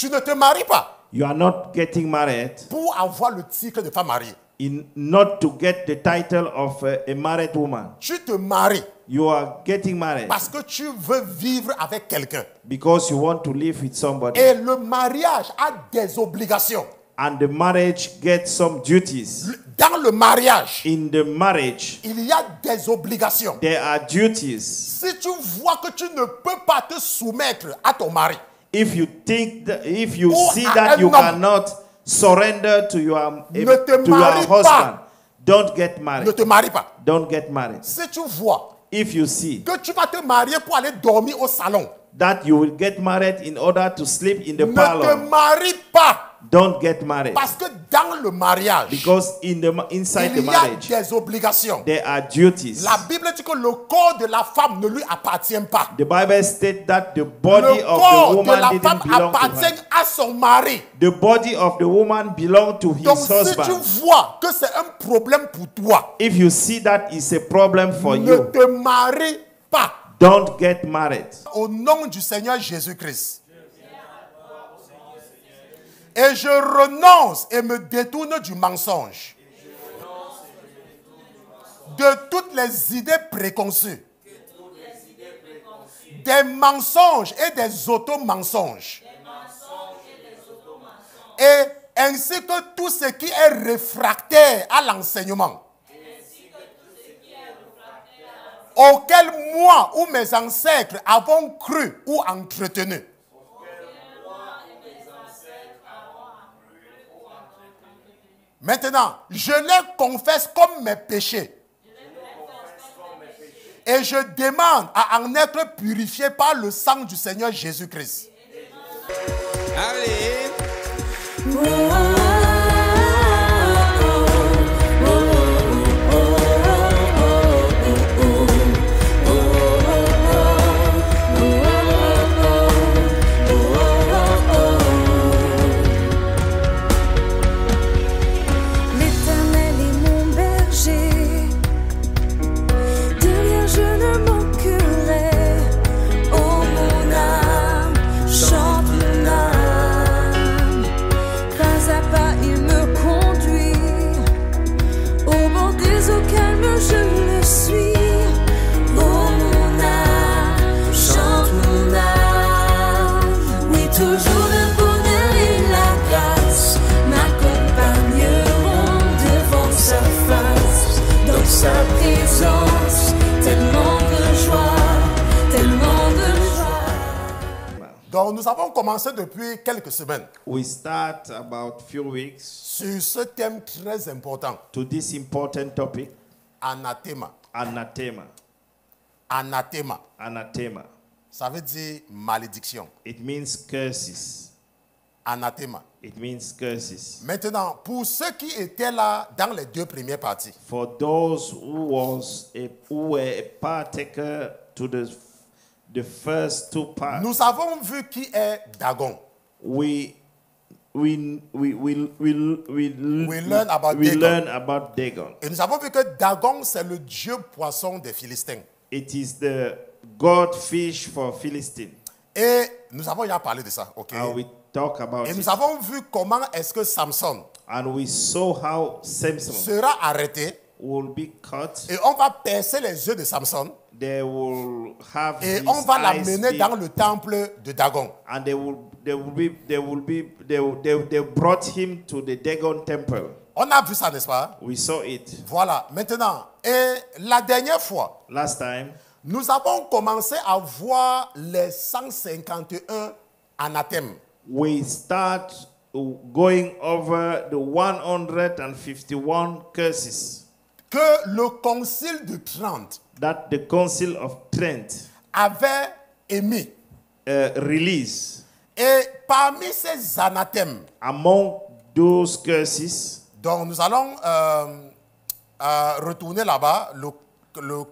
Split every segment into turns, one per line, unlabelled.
Tu ne te maries pas
You are not getting married
pour avoir le titre de femme mariée.
not to get the title of a married woman.
Tu te maries
You are getting married
parce que tu veux vivre avec quelqu'un.
because you want to live with somebody.
Et le mariage a des obligations.
And the marriage gets some duties.
Dans le mariage,
In the marriage,
il y a des obligations.
there are duties.
Si tu vois que tu ne peux pas te soumettre à ton mari,
If you think that, if you
Ou
see
à
that
un
you
homme.
cannot surrender to your
Ne te
to your
marie pas.
husband, don't get
ne
married.
te marie pas.
Don't get married.
Si tu vois
If you see
que tu vas te marier pour aller dormir au salon,
that you will get married in order to sleep in the
ne te
parlor,
marie pas.
don't get married.
Parce que dans le mariage,
Because inside the
il y a
marriage,
des obligations.
there are duties.
La Bible dit que le corps de la femme ne lui appartient pas.
The Bible states that the body
Le
of the
corps de
woman
la
didn't
femme
belong to
appartient
her.
à son mari.
The body of the woman belonged to his
Donc si tu
husband.
vois que c'est un problème pour toi,
If you see that is a problem for
ne
you,
te marie pas.
don't get married.
Au nom du Seigneur Jésus-Christ. Et je renonce et me détourne du mensonge. De toutes les idées préconçues. Des mensonges et des auto-mensonges. Et ainsi que tout ce qui est réfractaire à l'enseignement. Auquel moi ou mes ancêtres avons cru ou entretenu. Maintenant, je les confesse comme mes péchés. Et je demande à en être purifié par le sang du Seigneur Jésus-Christ.
Allez.
Donc nous avons commencé depuis quelques semaines
We start about few weeks
sur ce thème très important.
to this important topic,
Anathema.
anathema.
Anathema.
Anathema.
Ça veut dire malédiction.
It means curses.
Anathema.
It means curses.
Maintenant, pour ceux qui étaient là dans les deux premières parties,
For those who were a partaker to the first two parts,
nous avons vu qui est Dagon.
we
learn about
we
Dagon.
learn about Dagon.
Et nous avons vu que Dagon, c'est le dieu poisson des Philistins.
It is the god fish for Philistine.
Et nous avons déjà parlé de ça, ok?
And we talk about
Et
it.
nous avons vu comment est-ce que Samson
And we saw how Samson
sera arrêté
will be caught.
et on va percer les yeux de Samson
They will have
et
his
on va
eyes
l'amener
be-
dans le temple de Dagon.
and they brought him to the Dagon temple.
On a vu ça, n'est-ce pas?
We saw it
Voilà, maintenant. Et la dernière fois,
last time.
nous avons commencé à voir les 151 anathèmes.
We start going over the 151 curses
Que le concile de Trente
that the Council of Trent
avait émis.
released.
Et parmi ces anathèmes,
Among those curses,
donc nous allons retourner là-bas, le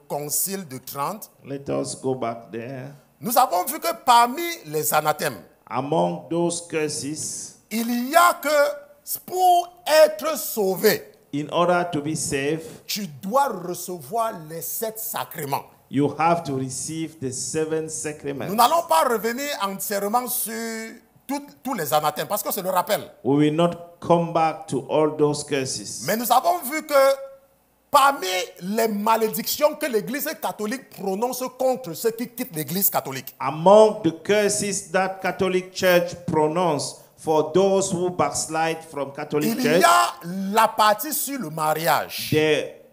concile de Trente.
let us go back there.
Nous avons vu que parmi les anathèmes,
Among those curses,
il y a que pour être sauvé,
in order to be saved,
tu dois recevoir les 7 sacrements.
you have to receive the 7
Nous
sacraments.
n'allons pas revenir entièrement sur tous les anathèmes, parce que c'est le rappel.
We will not come back to all those curses.
Mais nous avons vu que parmi les malédictions que l'Église catholique prononce contre ceux qui quittent l'Église catholique,
Among the curses that Catholic Church pronounce for those who backslide from Catholic
il
Church,
y a la partie sur le mariage.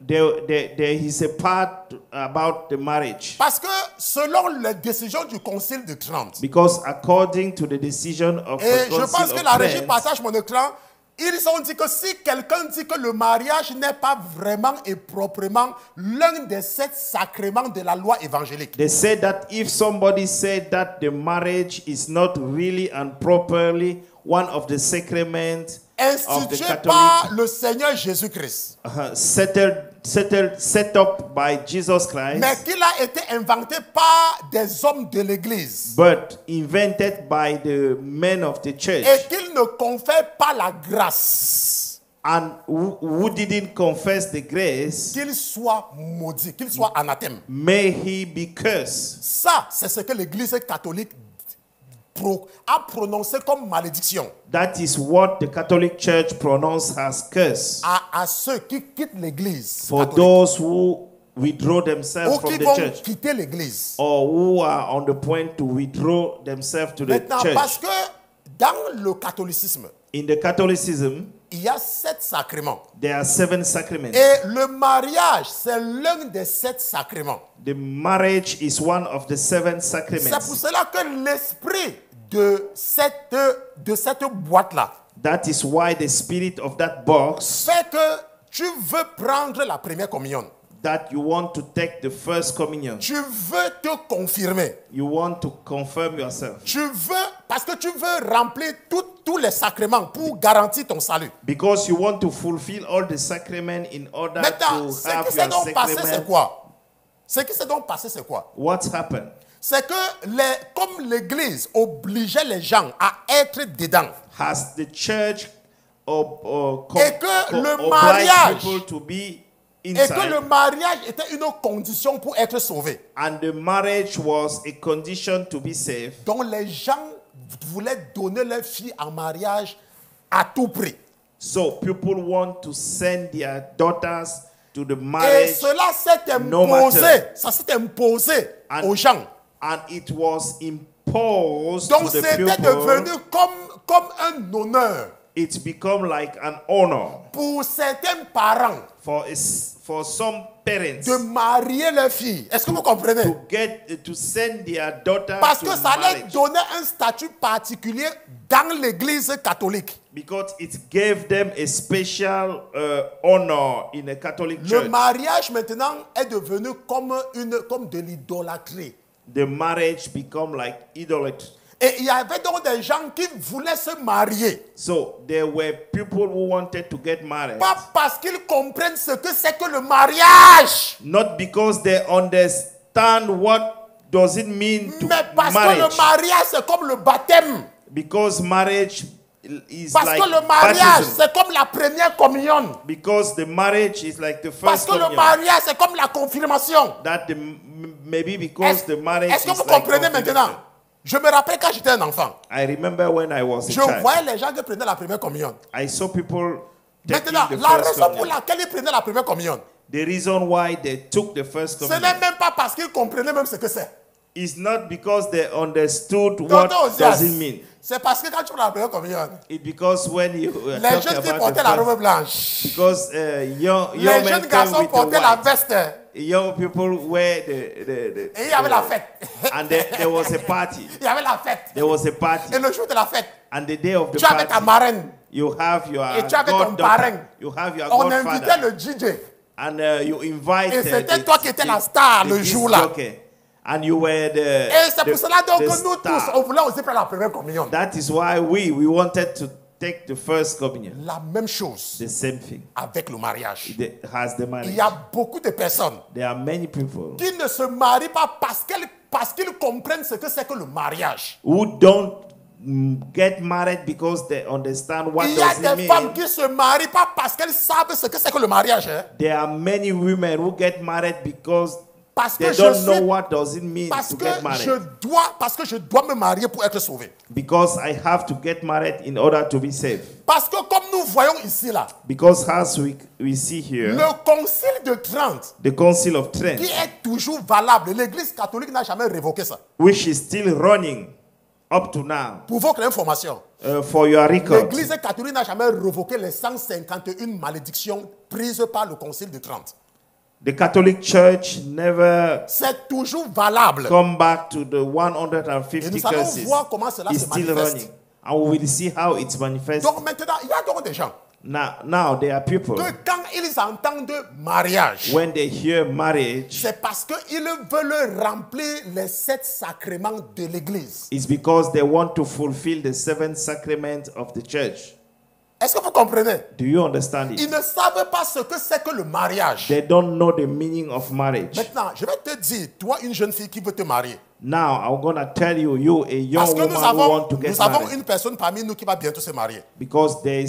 there is a part about the marriage.
Parce que selon les décisions du Concile de Trente,
Because according to the decision of
et
the
je pense
Council
que
of
la régie
Trent,
partage mon écran, ils ont dit que si quelqu'un dit que le mariage n'est pas vraiment et proprement l'un des 7 sacrements de la loi évangélique,
they said that if somebody said that the marriage is not really and properly one of the sacraments of the
institué
Catholic,
par le Seigneur Jésus-Christ,
set up by Jesus Christ,
mais qu'il a été inventé par des hommes de l'Église,
but invented by the men of the church,
et qu'il ne confère pas la grâce,
and who didn't confess the grace,
qu'il soit maudit, qu'il soit anathème.
may he be cursed.
Ça, c'est ce que l'Église catholique a prononcé comme malédiction
That is what the Catholic Church pronounced as curse
à ceux qui quittent l'Église
for
catholique,
those who withdraw themselves
ou qui
from the
vont
church,
quitter l'Église.
or who are on the point to withdraw themselves to the
Maintenant, parce
church.
que dans le catholicisme,
In the Catholicism,
il y a 7 sacrements.
there are 7 sacraments.
Et le mariage, c'est l'un des 7 sacrements.
The marriage is one of the 7
C'est pour
sacraments.
cela que l'esprit de cette boîte-là
That is why the spirit of that box,
fait que tu veux prendre la première communion.
that you want to take the first communion.
Tu veux te confirmer.
You want to confirm yourself.
Tu veux, parce que tu veux remplir tous les sacrements pour garantir ton salut.
Because you want to fulfill all the sacraments in order
Maintenant,
to
ce
have
qui s'est
your
donc passé, c'est
sacrament.
quoi? Ce qui s'est donc passé, c'est quoi?
What's happened?
C'est que comme l'Église obligeait les gens à être dedans,
Has the church
Et que le
obliged
mariage-
people to be
et que
inside?
le mariage était une condition pour être sauvé.
And the marriage was a condition to be saved.
Donc les gens voulaient donner leur fille en mariage à tout prix.
So people want to send their daughters to the
Et
marriage,
cela s'est
no
imposé,
matter.
ça s'est imposé
And-
aux gens.
and it was imposed
Donc
to the
c'était
people.
devenu comme un honneur
It's become like an honor
pour certains parents
for some parents
de marier leur fille. Est-ce que vous comprenez?
to send their daughter
Parce
to
que ça allait
marriage,
donner un statut particulier dans l'église catholique.
because it gave them a special honor in a Catholic
Le
church.
mariage maintenant est devenu comme de l'idolâtrie.
The marriage become like idolatry.
Et il y avait donc des gens qui voulaient se marier.
So there were people who wanted to get married,
Pas parce qu'ils comprennent ce que c'est que le mariage.
not because they understand what does it mean to
Mais parce que
marriage,
le mariage, c'est comme le baptême.
because marriage is
Parce
like
que le mariage,
baptism.
c'est comme la première communion.
Because the marriage is like the
Parce
first
que le
communion.
mariage, c'est comme la confirmation.
That maybe because the marriage
Est-ce que
is
vous
like
comprenez
confirmation.
maintenant? Je me rappelle quand j'étais un enfant.
I remember when I was a
Je
child,
voyais les gens qui prenaient la première communion.
I saw people taking
Maintenant,
the
la
first
raison pour
communion.
laquelle ils prenaient la première communion,
The reason why they took the first
ce
communion
n'est même pas parce qu'ils comprenaient même ce que c'est.
is not because they understood what
Tonton Osias,
does it mean.
c'est parce que quand tu prends la première communion,
It's because when you
les
talk
jeunes filles
about
portaient
the
la
first,
robe blanche.
because young
Les
men
jeunes
come
garçons
with the
portaient la
white.
veste.
Young people wear the
Et il y avait la fête.
and there was a party.
Il y avait la fête.
There was a
Et
party,
le jour de la fête,
and the day of the
tu avais ta
party,
marraine.
you have your
Et tu avais ton parrain.
goddaughter, you have your
On invitait
godfather,
le DJ.
and you invite.
Et c'était toi qui étais la star le
disc
jour-là.
jockey. And you were the.
Et c'est pour cela donc
the
que nous tous,
star.
on voulait aussi prendre la première communion.
That is why we wanted to take the first communion.
La même chose
The same thing.
avec le mariage.
It has the
Il
marriage.
y a beaucoup de personnes
There are many people
qui ne se marient pas parce qu'ils comprennent ce que c'est que le mariage.
who don't get married because they understand what
Il y a
does it
des femmes
mean.
qui se marient pas parce qu'elles savent ce que c'est que le mariage. Hein.
There are many women who get married because
Parce
They
que
don't
je
know
suis,
what does it mean
parce
to
que
get married.
parce que je dois me marier pour être sauvé.
Because I have to get married in order to be saved.
Parce que comme nous voyons ici là,
Because as we see here,
le concile de Trente,
the Council of Trent,
qui est toujours valable, l'Église catholique n'a jamais révoqué ça.
which is still running up to now,
Pour votre information,
for your record,
l'Église catholique n'a jamais révoqué les 151 malédictions prises par le concile de Trente.
the Catholic Church never
C'est toujours valable.
come back to the
Et
150
nous allons
curses.
voir comment cela
It's
se
still
manifeste.
running. And we will see how it's manifest.
Donc maintenant, il y a donc des gens
Now there are people,
que quand ils entendent mariage,
when they hear marriage,
c'est parce qu'ils veulent remplir les 7 sacrements de l'Église.
it's because they want to fulfill the 7 sacraments of the church.
Est-ce que vous comprenez?
Do you understand
Ils
it?
ne savent pas ce que c'est que le mariage.
They don't know the meaning of marriage.
Maintenant, je vais te dire, toi, une jeune fille qui veut te marier.
Now I'm gonna tell you, a young
Parce que
woman who want to get
nous avons
married,
une personne parmi nous qui va bientôt se marier.
because there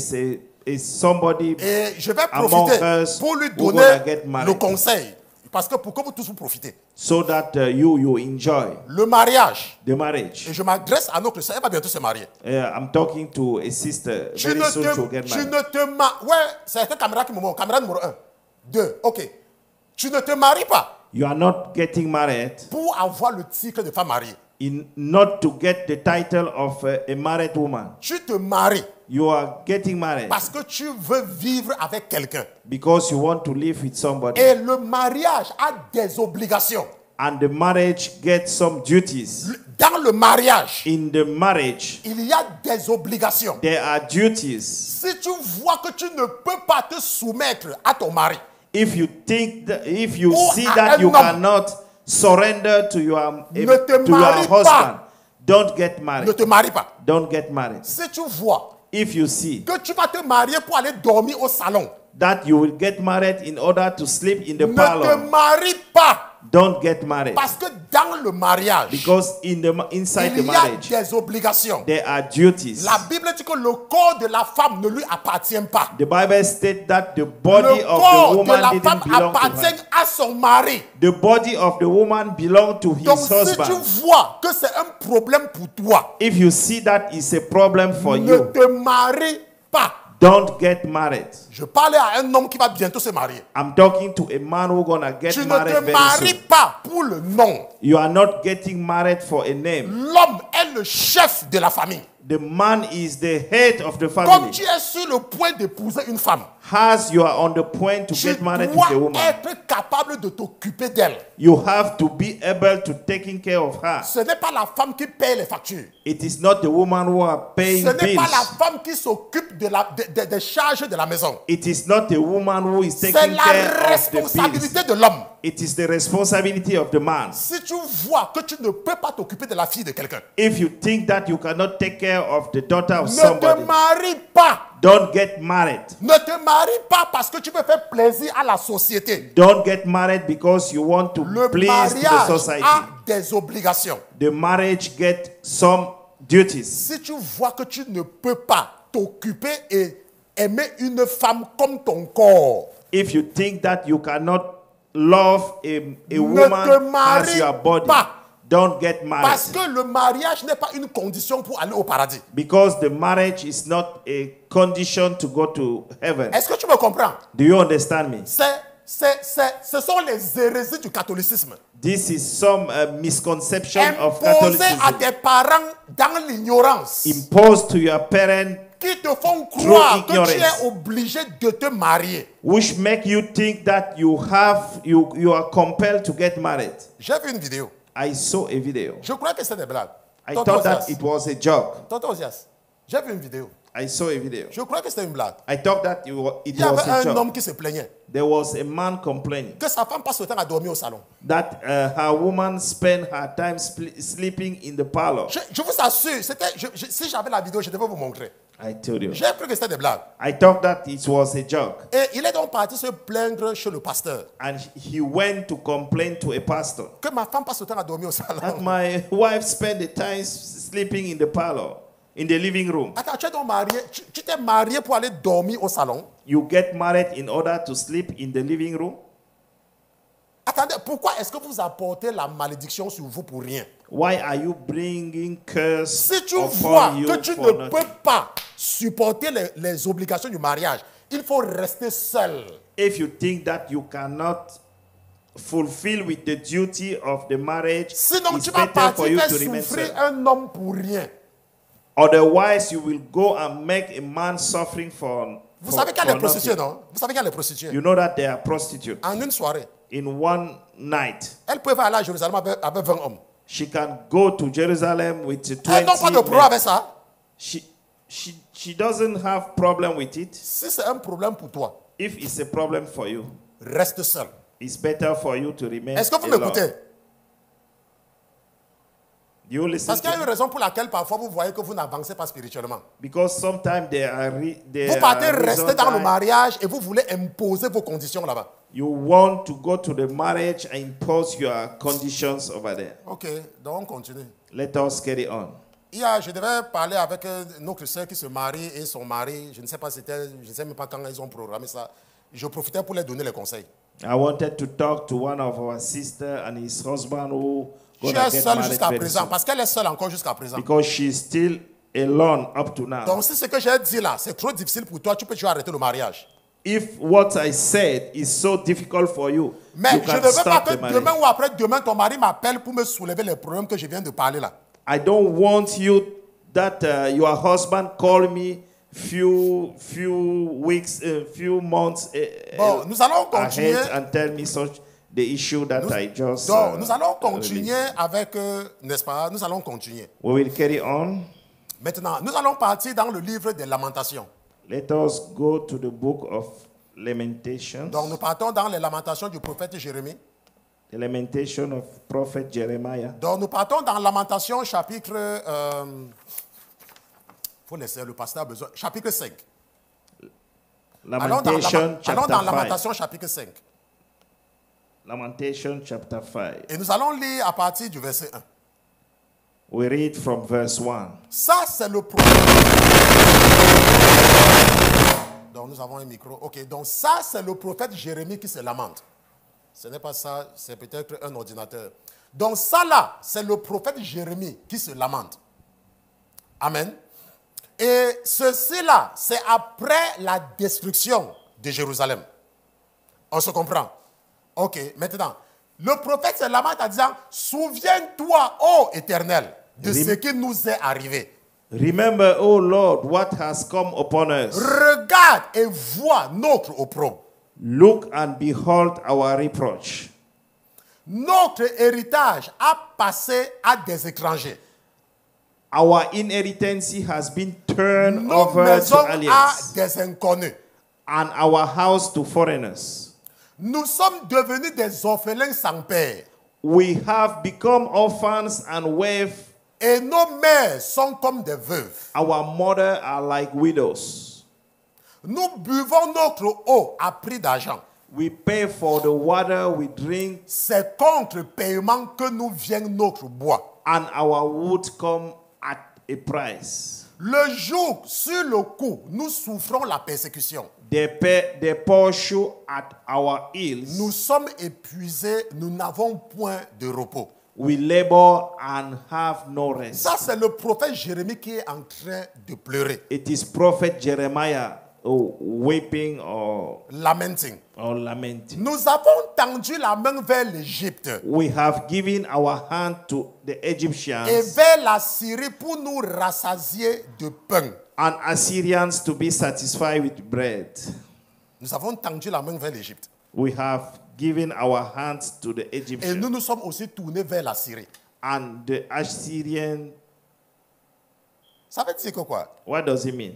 is somebody
Et je vais
among
profiter
us
pour lui
who gonna
donner
get married,
le conseil. Parce que pour que vous tous vous profitez.
so that you enjoy
Le mariage.
the marriage.
Et je m'adresse à notre sœur, elle va bientôt se marier.
I'm talking to a sister
Tu
very
ne
soon to get
te,
married.
Ouais, c'est la caméra qui me montre. Caméra numéro 1. 2. Ok. Tu ne te maries pas
You are not getting married
pour avoir le titre de femme mariée.
not to get the title of a married woman.
Tu te maries
You are getting married
parce que tu veux vivre avec quelqu'un.
because you want to live with somebody.
Et le mariage a des obligations.
And the marriage gets some duties.
Dans le mariage,
In the marriage,
il y a des obligations.
there are duties.
Si tu vois que tu ne peux pas te soumettre à ton mari,
If you think that, if you
Ou
see
à
that
un
you
homme.
cannot surrender to your
Ne te
to your
marie
husband,
pas.
don't get
ne
married.
te marie pas.
Don't get married.
Si tu vois
If you see
que tu vas te marier pour aller dormir au salon,
that you will get married in order to sleep in the
ne te
parlor,
marie pas.
don't get married.
Parce que dans le mariage,
Because inside the
il y a
marriage,
des obligations.
there are duties.
La Bible dit que le corps de la femme ne lui appartient pas.
The Bible states that the body
Le
of the
corps de
woman
la
didn't
femme
belong to
appartient
her.
à son mari.
The body of the woman belonged to
Donc
his
si tu
husband.
vois que c'est un problème pour toi,
If you see that is a problem for
ne
you,
te marie pas.
don't get married.
Je parlais à un homme qui va bientôt se marier.
I'm talking to a man who's gonna get
Tu ne
married
te
very
maries
soon.
pas pour le nom.
You are not getting married for a name.
L'homme est le chef de la famille.
The man is the head of the
Comme
family.
tu es sur le point d'épouser une femme,
As you are on the point to
tu
get married
dois
with a woman,
être capable de t'occuper d'elle.
you have to be able to taking care of her.
Ce n'est pas la femme qui paye les factures.
It is not the woman who are paying
Ce n'est pas la
bills.
femme qui s'occupe des charges de la maison.
It is not the woman who is
C'est
taking
la
care of the
responsabilité
bills.
de l'homme.
It is the responsibility of the man.
Si tu vois que tu ne peux pas t'occuper de la fille de quelqu'un,
If you think that you cannot take care of the daughter of
ne te
somebody,
marie pas.
don't get married.
Ne te marie pas parce que tu veux faire plaisir à la société.
Don't get married because you want to
Le
please the
mariage
society.
a des obligations.
The marriage get some duties.
Si tu vois que tu ne peux pas t'occuper et aimer une femme comme ton corps,
If you think that you cannot love a
te
woman as
marie
your body,
pas.
don't get married.
parce que le mariage n'est pas une condition pour aller au paradis.
Because the marriage is not a condition to go to heaven.
Est-ce que tu me comprends?
Do you understand me?
Ce sont les hérésies du catholicisme.
This is some misconception of
Imposées à
Catholicism.
tes parents dans l'ignorance,
Imposed to your parents,
qui te font croire que tu
ignorance.
es obligé de te marier.
which make you think that you are compelled to get married.
J'ai vu une vidéo.
I saw a video.
Je crois que c'est des blagues.
I
Tonton
thought that
Osias.
it was a joke.
Tonton Osias, j'ai vu une vidéo.
I saw a video.
Je crois que c'était une blague.
I thought that it
Il y avait
was a
un
joke.
homme qui se plaignait
There was a man complaining
que sa femme passe le temps à dormir au salon.
that her woman spent her time sleeping in the parlor.
Je vous assure, si j'avais la vidéo, je devais vous montrer.
I told you.
J'ai cru que c'était des blagues.
I thought that it was a joke.
Et il est donc parti se plaindre chez le pasteur
And he went to complain to a pastor
que ma femme passe le temps à dormir au
that
salon.
my wife spent the time sleeping in the parlor, in the living room.
Attends, tu es donc marié, tu t'es marié pour aller dormir au salon.
You get married in order to sleep in the living room?
attendez, pourquoi est-ce que vous apportez la malédiction sur vous pour rien?
Why are you bringing curse
Si tu vois
upon you
que tu
for
ne
nothing?
peux pas supporter les obligations du mariage, il faut rester seul.
If you think that you cannot fulfill with the duty of the marriage,
Sinon,
it's
tu vas
better for
partir
you
faire
to remain
souffrir
single.
un homme pour rien.
Otherwise, you will go and make a man suffering for,
Vous
for,
savez qu'il y a
for
les prostituées,
nothing.
non? Vous savez qu'il y a les prostituées.
You know that they are prostitutes.
En une soirée,
In one night,
elles peuvent aller à Jérusalem avec 20 hommes.
she can go to Jerusalem with
Elles n'ont pas
20
de problème
men.
avec ça.
She doesn't have problem with it.
Si c'est un problème pour toi,
If it's a problem for you,
reste seul.
it's better for you to remain
Est-ce que vous
alone.
m'écoutez?
Do you listen
Parce qu'il y a
to
une
me?
raison pour laquelle parfois vous voyez que vous n'avancez pas spirituellement.
Because sometimes
Vous partez rester dans le mariage et vous voulez imposer vos conditions là-bas.
you want to go to the marriage and impose your conditions over there.
Ok, donc on continue.
Let us carry on.
Je devais parler avec notre soeur qui se marie et son mari. Je ne sais pas je ne sais même pas quand ils ont programmé ça. Je profitais pour leur donner les conseils.
I wanted to talk to one of our sisters and his husband who
Je
gonna
suis
get
seul
married
jusqu'à
very
présent
soon.
parce qu'elle est seule encore jusqu'à présent.
Because she's still alone up to now.
Donc si ce que j'ai dit là, c'est trop difficile pour toi, tu peux toujours arrêter le mariage.
If what I said is so difficult for you,
Mais
you
je ne
can
veux pas
stop
que
the marriage.
demain ou après-demain, ton mari m'appelle pour me soulever les problèmes que je viens de parler là.
I don't want you that your husband call me few weeks, few months
Bon, nous allons continuer.
ahead and tell me such the issue that I just.
Donc, nous allons continuer
released.
avec, n'est-ce pas? Nous allons continuer.
We will carry on.
Maintenant, nous allons partir dans le livre des Lamentations.
Let us go to the book of Lamentations.
Donc, nous partons dans les Lamentations du prophète Jérémie.
The Lamentation of Prophet Jeremiah.
Donc, nous partons dans Lamentations chapitre. Faut laisser le pasteur a besoin. Chapitre 5. Allons
Lamentation
dans
chapter 5.
Lamentations chapitre 5.
Lamentation chapter 5.
Et nous allons lire à partir du verset 1.
We read from verse 1.
Ça, c'est le prophète. Donc, nous avons un micro. Ok, donc ça, c'est le prophète Jérémie qui se lamente. Ce n'est pas ça, c'est peut-être un ordinateur. Donc, ça là, c'est le prophète Jérémie qui se lamente. Amen. Et ceci là, c'est après la destruction de Jérusalem. On se comprend? Ok, maintenant, le prophète se lamente en disant, souviens-toi, ô Éternel, de ce qui nous est arrivé.
Remember, O Lord, what has come upon us.
Regarde et vois notre opprobre.
Look and behold our reproach.
Notre héritage a passé à des étrangers.
Our inheritance has been turned
Nos
over
maisons
to
à
aliens,
des inconnus.
and our house to foreigners.
Nous sommes devenus des orphelins sans père.
We have become orphans and waifs.
Et nos mères sont comme des veuves.
Our mothers are like widows.
Nous buvons notre eau à prix d'argent.
We pay for the water we drink,
C'est contre paiement que nous vient notre bois.
and our wood come at a price.
Le jour, sur le coup, nous souffrons la persécution.
They pursue at our heels.
Nous sommes épuisés, nous n'avons point de repos.
We labor and have no rest.
Ça, c'est le prophète Jérémie qui est en train de pleurer.
It is prophet Jeremiah weeping or
Lamenting.
lamenting.
Nous avons tendu la main vers l'Égypte
We have given our hand to the
et
Egyptians
vers la Syrie pour nous rassasier de pain.
and Assyrians to be satisfied with bread.
Nous avons tendu la main vers l'Égypte.
We have given our hands to the
Et
Egyptians
nous nous sommes aussi tournés vers la Syrie.
and the Assyrian.
Ça veut dire que quoi?
What does it mean?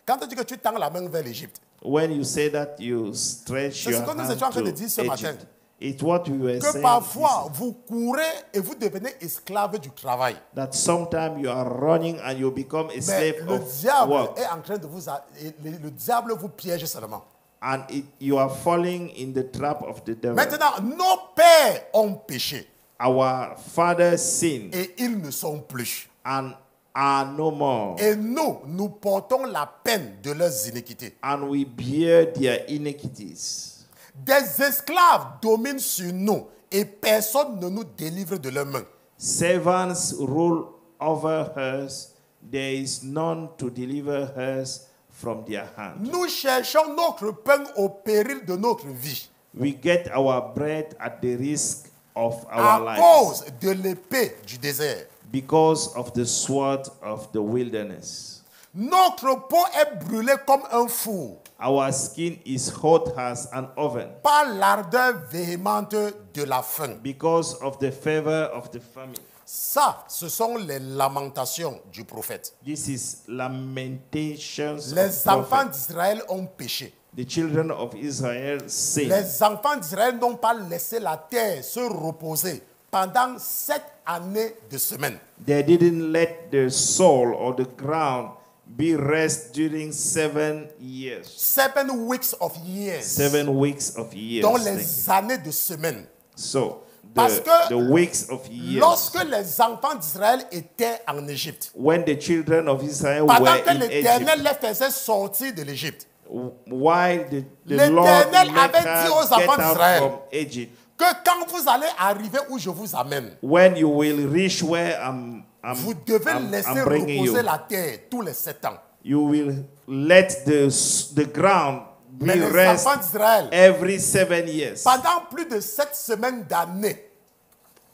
Quand tu dis que tu tends la main vers l'Égypte,
When you say that you stretch
C'est
your
ce que nous
hand
étions en train de
to
dire ce matin.
Egypt, it's what we were
que
saying.
parfois vous courez et vous devenez esclave du travail.
That sometimes you are running and you become a
Mais
slave
le
of
diable
work,
est en train de le diable vous piège seulement.
and you are falling in the trap of the devil.
Maintenant, nos pères ont péché
Our fathers sin
et ils ne sont plus.
and are no more,
Et nous portons la peine de leurs iniquités.
and we bear their iniquities.
Des esclaves dominent sur nous et personne ne nous délivre de leurs mains.
Servants rule over hers. There is none to deliver hers from their hand.
Nous cherchons notre pain au péril de notre vie,
We get our bread at the risk of our
à
lives
cause de l'épée du désert.
because of the sword of the wilderness.
Notre peau est brûlée comme un four
Our skin is hot as an oven
par l'ardeur véhémente de la faim.
because of the fervor of the famine.
Ça, ce sont les lamentations du prophète.
This is lamentations
Les
of
enfants
prophet.
d'Israël ont péché.
The children of Israel sinned.
Les enfants d'Israël n'ont pas laissé la terre se reposer pendant 7 années de semaine.
They didn't let the soul or the ground be rest during 7 years.
7 weeks of years.
7 weeks of years.
Dans
Thank you.
les années de semaine.
So,
Parce que
the weeks of years.
Lorsque les enfants d'Israël étaient en Égypte,
When the children of Israel
pendant
were
que
in
l'Éternel
Egypt,
les faisait sortir de l'Égypte,
while the
l'Éternel
Lord let
avait dit aux
us get
enfants
out
d'Israël
from Egypt,
que quand vous allez arriver où je vous amène,
when you will reach where I'm
vous devez laisser
bringing
reposer
you,
la terre tous les 7 ans.
you will let the ground
Mais
be
les
rest
enfants d'Israël,
every 7 years.
pendant plus de 7 semaines d'années,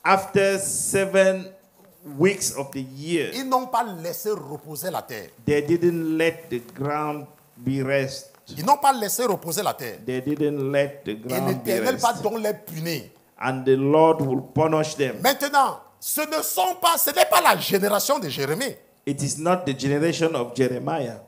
After 7 weeks of the year,
ils n'ont pas laissé reposer la terre.
they didn't let the ground be rest.
Ils n'ont pas laissé reposer la terre.
They didn't let the
Et
ground be
l'Éternel va
rest.
donc les punir.
And the Lord will punish them.
Maintenant, ce n'est pas la génération de Jérémie.
It is not the generation of Jeremiah.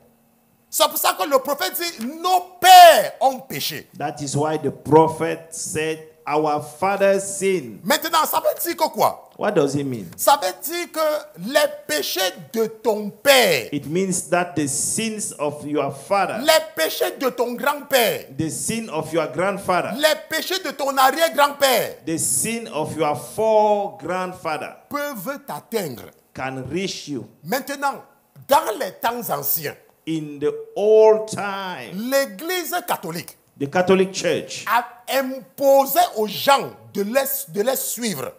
C'est pour ça que le prophète dit, nos pères ont péché.
That is why the prophet said, our fathers sinned.
Maintenant, ça veut dire que quoi?
What does it mean?
Ça veut dire que les péchés de ton père,
It means that the sins of your father,
les péchés de ton grand-père,
the sin of your grandfather,
les péchés de ton arrière-grand-père
the sin of your fore-grandfather
peuvent t'atteindre.
can reach you.
Maintenant, dans les temps anciens,
In the old time,
l'Église catholique
the Catholic Church
a imposé aux gens de les suivre.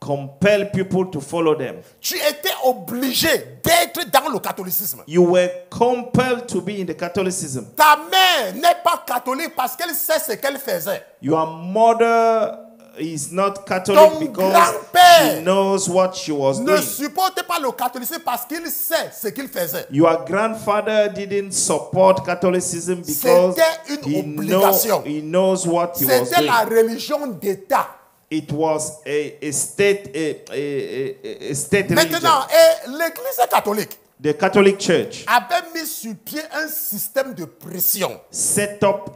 compelled people to follow them.
Tu étais obligé d'être dans le catholicisme.
You were compelled to be in the Catholicism.
Ta mère n'est pas catholique parce qu'elle sait ce qu'elle faisait.
Your mother is not
Ton
Catholic because
grand-père
she knows what she was
Ne
doing.
supporte pas le catholicisme parce qu'il sait ce qu'il faisait.
Your grandfather didn't support Catholicism because
C'était une obligation.
he knows what he was
C'était la
doing.
religion d'État.
It was a state religion.
Maintenant, et l'Église catholique
The Catholic Church
avait mis sur pied un système de pression.
set up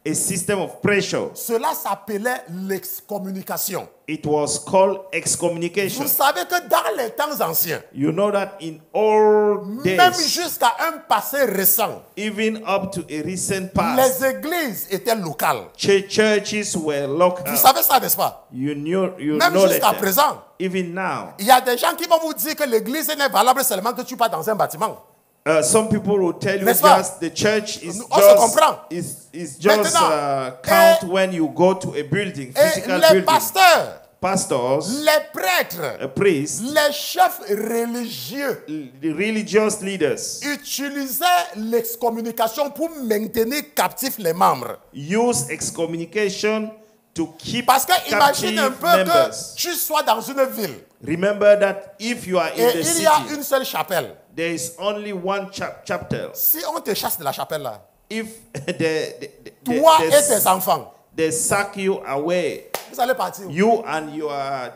a system of pressure.
Cela s'appelait l'excommunication.
It was called excommunication.
Vous savez que dans les temps anciens,
You know that in old
même
days,
jusqu'à un passé récent,
even up to a recent past,
les églises étaient locales.
churches were local.
Vous savez ça, n'est-ce pas?
You
Même
know
jusqu'à
that.
présent,
Even now,
il y a des gens qui vont vous dire que l'église n'est valable seulement que tu pars dans un bâtiment.
some people will tell you
N'est-ce pas?
just the church is
On se comprend.
just
Maintenant,
count when you go to a building,
Et
physical
les
building.
pasteurs,
Pastors,
les prêtres,
priests,
les chefs religieux
the religious leaders
utilisaient l'excommunication pour maintenir captifs les membres.
use excommunication to keep
Parce que imagine un
captive
peu
members.
que tu sois dans une ville
Remember that if you are in
et
the
il y a
city,
une seule chapelle.
there is only one chapter.
Si on te chasse de la chapelle là,
If
toi et tes enfants,
they sack you away,
vous allez partir.
you and your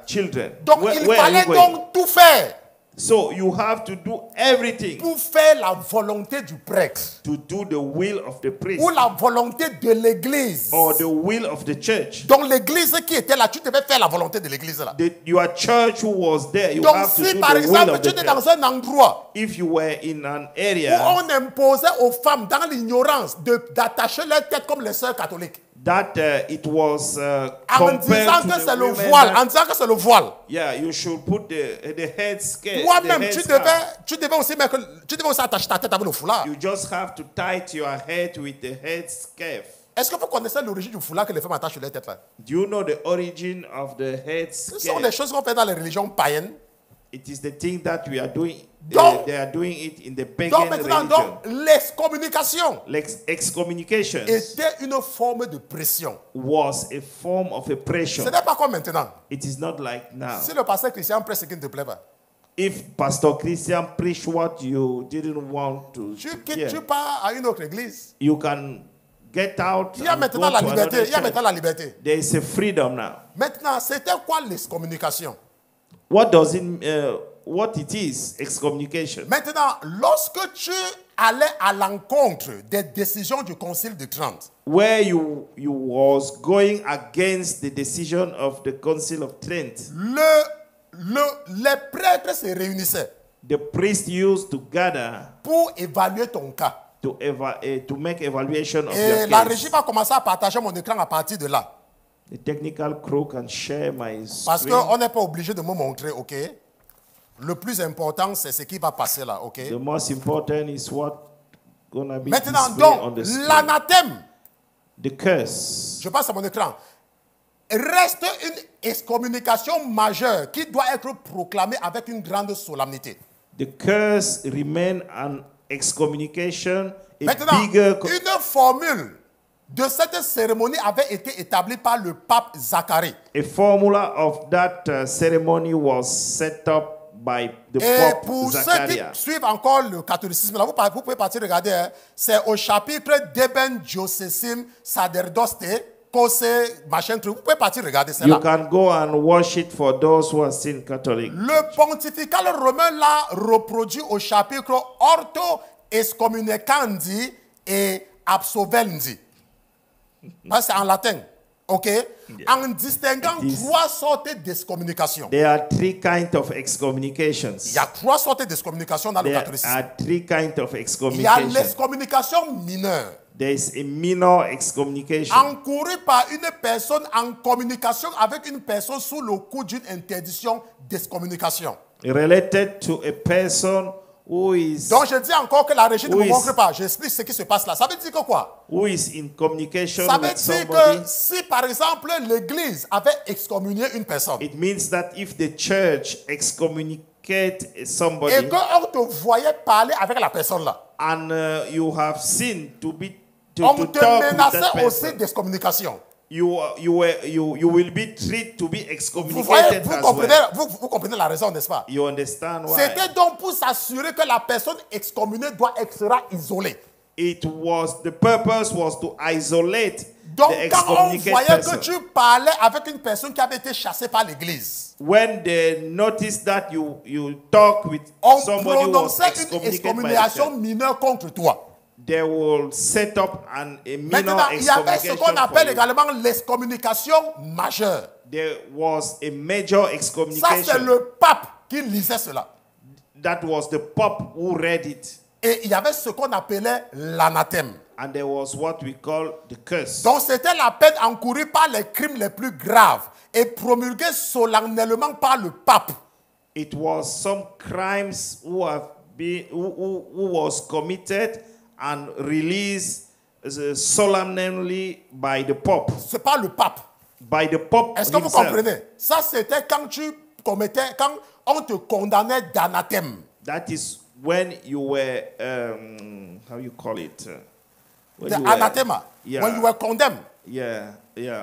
children,
Donc
where
il
are
fallait
you going?
donc tout faire
So you have to do everything
pour faire la volonté du prêtre
to do the will of the priest
ou la volonté de l'église.
or the will of the church.
Donc l'église qui était là, tu devais faire la volonté de l'église là.
Your church who was there, you
Donc
have to
si
do
par
the will
exemple
of
tu
the
étais
church.
dans un endroit
If you were in an
où
area
on imposait aux femmes dans l'ignorance d'attacher leur tête comme les sœurs catholiques,
that it was
en
compared
disant
to
que
the
c'est le
women
voile,
that-
en disant que c'est le voile.
yeah, you should put the head scarf.
Toi-même, tu devais aussi attacher ta tête avec le foulard.
You just have to tie your head with the head scarf.
Est-ce que vous connaissez l'origine du foulard que les femmes attachent sur leur tête là?
Do you know the origin of the head
Ce sont les
scare?
choses qu'on fait dans les religions païennes.
It is the thing that we are doing.
Donc-
They are doing it in the
Donc
pagan
maintenant,
religion.
l'excommunication
Excommunication
était une forme de pression.
was a form of
Ce
oppression.
n'est pas comme maintenant.
It is not like now.
Si le pasteur Christian prêche ce qui ne te plaît pas,
If Pastor Christian preach what you didn't want to
tu quittes,
hear,
tu pars à une autre église.
you can get out.
Il y a
and
maintenant
go
la
to
liberté.
another
Il y a maintenant
church.
la liberté.
There is a freedom now.
Maintenant, c'était quoi l'excommunication?
What it is? Excommunication.
Maintenant, lorsque tu allais à l'encontre des décisions du Concile de Trente,
Where you was going against the decision of the Council of Trent.
les prêtres se réunissaient
The priest used to gather
pour évaluer ton cas.
to make evaluation of
Et
your
la
case.
régie va commencer à partager mon écran à partir de là.
The technical crew can share my
Parce
screen.
qu'on n'est pas obligé de me montrer, ok? Le plus important, c'est ce qui va passer là, ok?
The most important is what gonna be
Maintenant,
displayed on the
donc,
screen.
l'anathème,
The curse.
je passe à mon écran, reste une excommunication majeure qui doit être proclamée avec une grande solennité.
The curse remain an excommunication. A
Maintenant,
bigger
une formule de cette cérémonie avait été établie par le pape Zacharie.
a formula of that ceremony was set up by the
Et
Pope
pour ceux
Zachariah.
qui suivent encore le catholicisme, là, vous pouvez partir regarder, hein, c'est au chapitre d'Eben Diocesim Sacerdote, Kose, machin truc. Vous pouvez partir regarder, c'est
You
là.
can go and watch it for those who are still Catholic.
Le pontifical romain l'a reproduit au chapitre Orto Excommunicandi et Absolvendi. C'est en latin, ok? En distinguant
It is-
trois sortes d'excommunication.
There are three kinds of excommunications.
Il y a trois sortes d'excommunication dans le
There
catholicisme.
are three kinds of
Il y a
excommunication.
l'excommunication mineure,
There is a minor excommunication
encourue par une personne en communication avec une personne sous le coup d'une interdiction d'excommunication.
related to a person who is
Donc je dis encore que la régie ne
Who
me
is-
montre pas. J'explique ce qui se passe là. Ça veut dire que quoi?
in communication
Ça veut
with
dire
somebody.
que si par exemple l'église avait excommunié une personne
It means that if the church excommunicate somebody
et qu'on te voyait parler avec la personne là,
and you have seen to
on
to
te
talk with that
menaçait aussi
person,
d'excommunication.
you will be treated to be
Vous voyez,
excommunicated as well.
vous comprenez la raison, n'est-ce pas?
You understand why?
C'était donc pour s'assurer que la personne excommuniée doit être isolée.
The purpose was to isolate
Donc
the
quand on
excommunicated
voyait
person.
que tu parlais avec une personne qui avait été chassée par l'église,
When they noticed that you talk with
on
somebody who was
prononçait une
excommunicated by the
excommunication
church,
mineure contre toi.
they will set up a minor
Maintenant, il y avait ce
excommunication
qu'on
for
appelle
you.
également l'excommunication majeure.
There was a major
Ça, c'est
excommunication.
le pape qui lisait cela.
That was the Pope who read it.
Et il y avait ce qu'on appelait l'anathème.
And there was what we call the curse.
Donc c'était la peine encourue par les crimes les plus graves et promulguée solennellement par le pape.
It was some crimes who was committed and released solemnly by the Pope.
C'est pas le pape.
By the Pope
Est-ce que vous
himself.
comprenez? Ça, c'était quand quand on te condamnait d'anathème.
That is when you were, how you call it? When
The
you were-
anathema.
Yeah.
When you were condemned.
Yeah,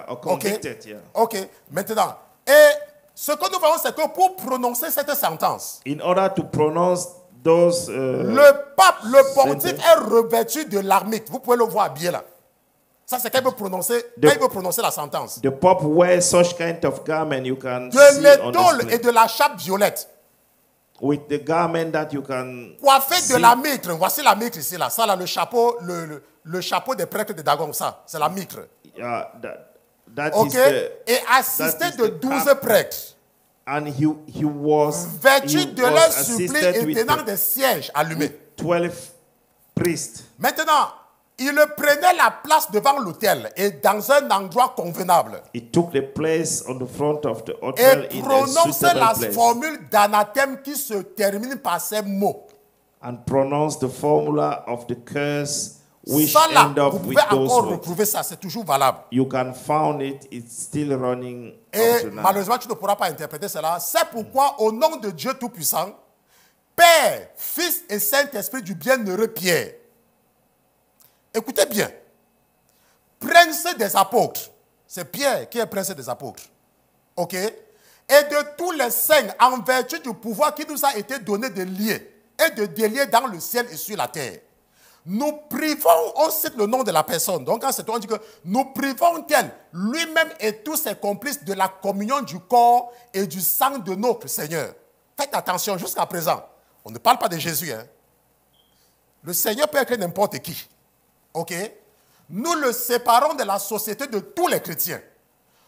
or
Ok.
convicted, yeah.
Ok. Maintenant. Et ce que nous voyons, c'est que pour prononcer cette sentence,
In order to pronounce those,
le pape, le pontife est revêtu de l'armite. Vous pouvez le voir bien là. Ça, c'est quand il veut prononcer, quand il veut prononcer la sentence.
the Pope wears such kind of garment you can
De
see on
l'étole
the
et
screen.
de la chape violette.
With the garment that you can
Coiffé
see.
de la mitre. Voici la mitre ici là. Ça là, le chapeau, le chapeau des prêtres de Dagon. Ça, c'est la mitre.
That
Ok.
is the,
Et assisté
that is
de
the
12
cap.
prêtres.
and he was
Vêtus
he
de
was
leur supplice
assisted
et
with
tenant
the
des sièges allumés.
12 priests.
Maintenant, il prenait la place devant l'autel et dans un endroit convenable.
He took the place on the front of the
Et
hotel in a
prononçait
suitable
la
place
formule d'anathème qui se termine par ces mots.
and pronounced the formula of the curse which
Ça là,
end up
vous
with
pouvez
those
encore
words.
retrouver ça, c'est toujours valable.
You can find it, it's still running up
Et
to now.
malheureusement, tu ne pourras pas interpréter cela. C'est pourquoi, au nom de Dieu Tout-Puissant, Père, Fils et Saint-Esprit du bienheureux Pierre, écoutez bien, prince des apôtres, c'est Pierre qui est prince des apôtres, ok? Et de tous les saints, en vertu du pouvoir qui nous a été donné de lier et de délier dans le ciel et sur la terre. Nous privons, on cite le nom de la personne. Donc, quand c'est toi, on dit que nous privons tel, lui-même et tous ses complices de la communion du corps et du sang de notre Seigneur. Faites attention, jusqu'à présent, on ne parle pas de Jésus. Hein. Le Seigneur peut être n'importe qui. Ok? Nous le séparons de la société de tous les chrétiens.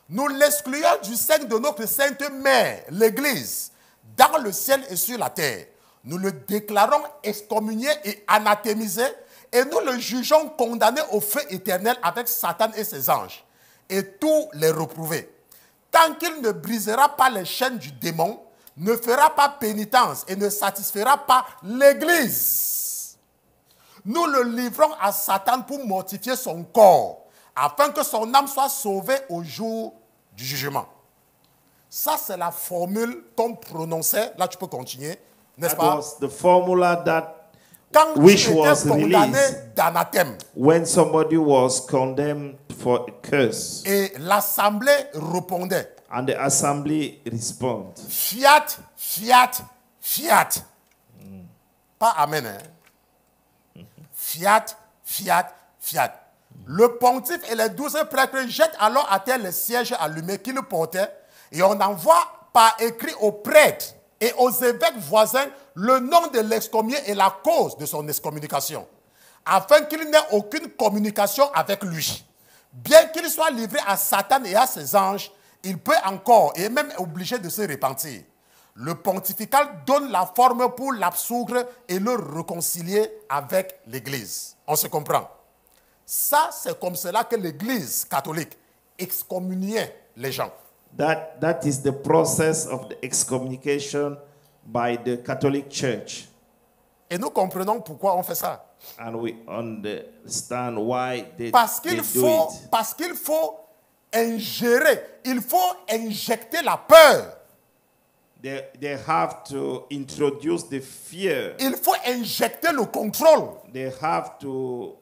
Nous l'excluons du sein de notre Sainte Mère, l'Église, dans le ciel et sur la terre. Nous le déclarons excommunié et anathémisé et nous le jugeons condamné au feu éternel avec Satan et ses anges et tous les reprouvés. Tant qu'il ne brisera pas les chaînes du démon, ne fera pas pénitence et ne satisfera pas l'Église, nous le livrons à Satan pour mortifier son corps, afin que son âme soit sauvée au jour du jugement. Ça, c'est la formule qu'on prononçait. Là, tu peux continuer, n'est-ce
That
pas?
was the formula that
Quand
which
tu
was
étais condamné
released
d'anathème
when somebody was condemned for a curse,
et l'assemblée répondait
and the assembly respond.
fiat, fiat, fiat. Pas amen. Hein? Fiat, fiat, fiat. Le pontife et les 12 prêtres jettent alors à terre les sièges allumés qu'ils portaient et on envoie par écrit aux prêtres et aux évêques voisins le nom de l'excommunié et la cause de son excommunication, afin qu'il n'ait aucune communication avec lui. Bien qu'il soit livré à Satan et à ses anges, il peut encore et est même obligé de se repentir. Le pontifical donne la forme pour l'absoudre et le réconcilier avec l'Église. On se comprend? Ça, c'est comme cela que l'Église catholique excommuniait les gens.
That is the process of the excommunication by the Catholic Church.
Et nous comprenons pourquoi on fait ça.
And we understand why they
Parce
do
qu'il faut ingérer, il faut injecter la peur.
They have to introduce the fear.
Il faut injecter le contrôle.
They have to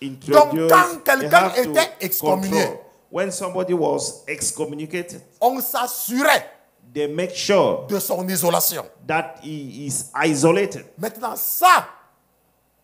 introduce.
Donc, quand
they
quelqu'un
have to
était excommunié,
control. When somebody was excommunicated,
on s'assurait
they make sure
de son isolation.
that he is isolated.
Maintenant, ça,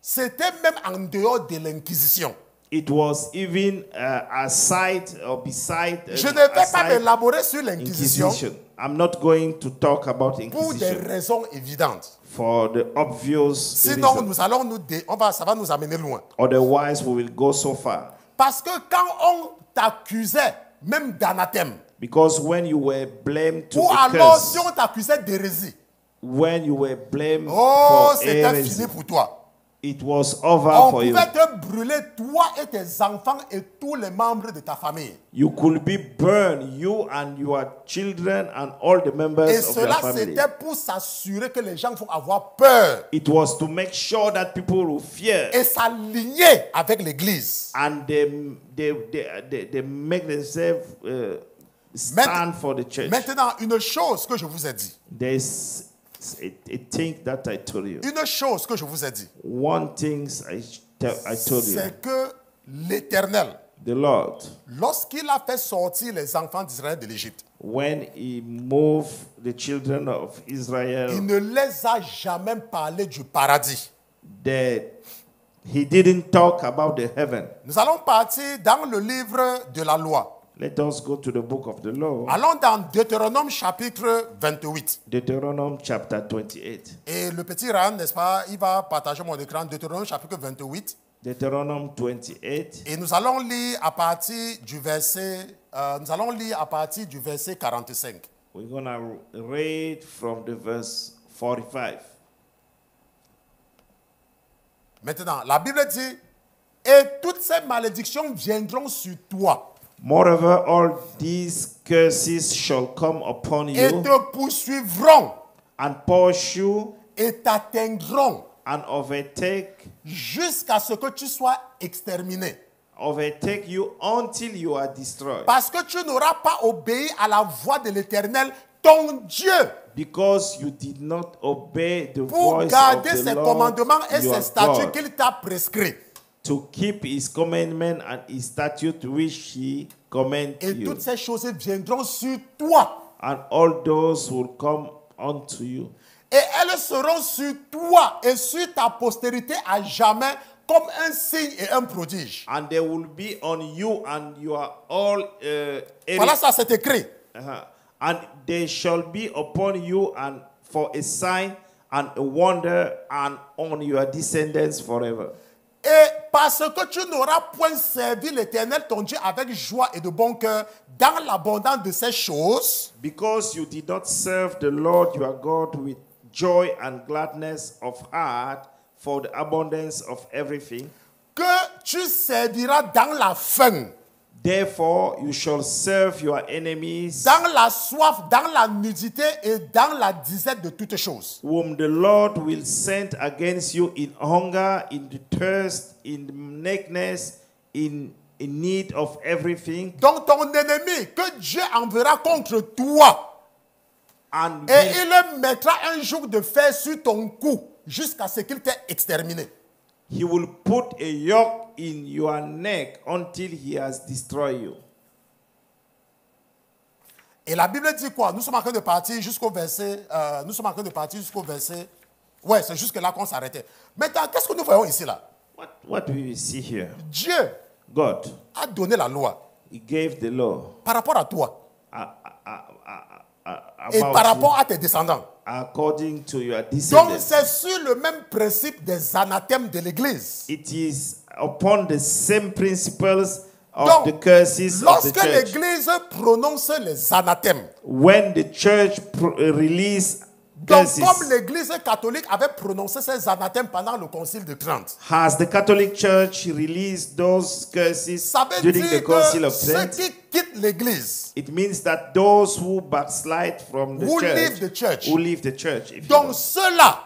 c'était même en dehors de l'Inquisition.
It was even aside or beside.
Je ne vais pas
aside
m'élaborer sur l'Inquisition
Inquisition. I'm not going to talk about
pour des
Inquisition
raisons évidentes.
for the obvious
Sinon,
reason.
ça va nous amener loin.
Otherwise, we will go so far.
Parce que quand on t'accusait même d'anathème,
Because when you were blamed to
ou
a
alors
curse,
si on t'accusait d'hérésie,
when you were blamed
oh,
for
c'était
heresy,
fini pour toi.
it was over
On
for you.
pouvait te brûler, toi et tes enfants et tous les membres de ta famille.
You could be burned, you and your children and all the members
Et
of your
cela,
family.
c'était pour s'assurer que les gens vont avoir peur
It was to make sure that people will fear
et s'aligner avec l'Église.
and they make themselves stand for the church.
Maintenant, une chose que je vous ai dit.
There's a thing that I told you.
Une chose que je vous ai dit.
One thing I told you.
C'est que l'Éternel,
The Lord,
lorsqu'il a fait sortir les enfants d'Israël de l'Égypte,
when he moved the children of
il
Israel,
ne les a jamais parlé du paradis.
he didn't talk about the heaven.
Nous allons partir dans le livre de la loi.
Let us go to the book of the law.
Allons dans Deutéronome chapitre 28.
Deuteronomy chapter 28.
Et le petit Ran, n'est-ce pas, il va partager mon écran, Deutéronome chapitre 28.
Deuteronomy 28.
Et nous allons lire à partir du verset, 45.
We're going to read from the verse 45.
Maintenant, la Bible dit, et toutes ces malédictions viendront sur toi
Moreover, all these curses shall come upon
et
you
te poursuivront
and pursue
et t'atteindront
and overtake
jusqu'à ce que tu sois exterminé.
you until you are destroyed.
Parce que tu n'auras pas obéi à la voix de l'Éternel, ton Dieu,
Because you did not obey the
pour
voice of
garder
the
ses
Lord,
commandements et
your
ses statuts
God,
qu'il t'a prescrits.
to keep his commandment and his statute which he commanded
Et
you.
toutes ces choses viendront sur toi.
And all those will come unto you.
Et elles seront sur toi et sur ta postérité à jamais comme un signe et un prodige.
And they will be on you and you are all
Voilà, ça c'est écrit.
and they shall be upon you and for a sign and a wonder and on your descendants forever.
Et parce que tu n'auras point servi l'Éternel ton Dieu avec joie et de bon cœur dans l'abondance de ces choses,
Because you did not serve the Lord your God with joy and gladness of heart for the abundance of everything,
que tu serviras dans la faim,
therefore you shall serve your enemies,
dans la soif, dans la nudité et dans la disette de toutes choses.
whom the Lord will send against you in hunger, in the thirst, in nakedness, in need of everything,
Donc ton ennemi que Dieu enverra contre toi,
and
et il mettra un joug de fer sur ton cou jusqu'à ce qu'il t'ait exterminé.
he will put a yoke in your neck until he has destroyed you.
Et la Bible dit quoi? Nous sommes en train de partir jusqu'au verset. Ouais, c'est jusque là qu'on s'arrêtait. Maintenant, qu'est-ce que nous voyons ici là?
What do we see here?
Dieu
God,
a donné la loi
he gave the law
par rapport à toi et
about
par
you
rapport à tes descendants.
according to your
Donc
descendants.
c'est sur le même principe des anathèmes de l'Église.
It is upon the same principles of
Donc,
the curses of the
lorsque
church.
l'Église prononce les anathèmes,
When the church release
donc
curses,
comme l'Église catholique avait prononcé ces anathèmes pendant le Concile de Trente,
has the Catholic Church released those curses
ça veut
during the
dire
Council
que
of
ceux
Trent?
qui quittent l'Église,
It means that those who backslide from the
who
church,
leave the church,
who leave the church, if you
donc
want,
ceux-là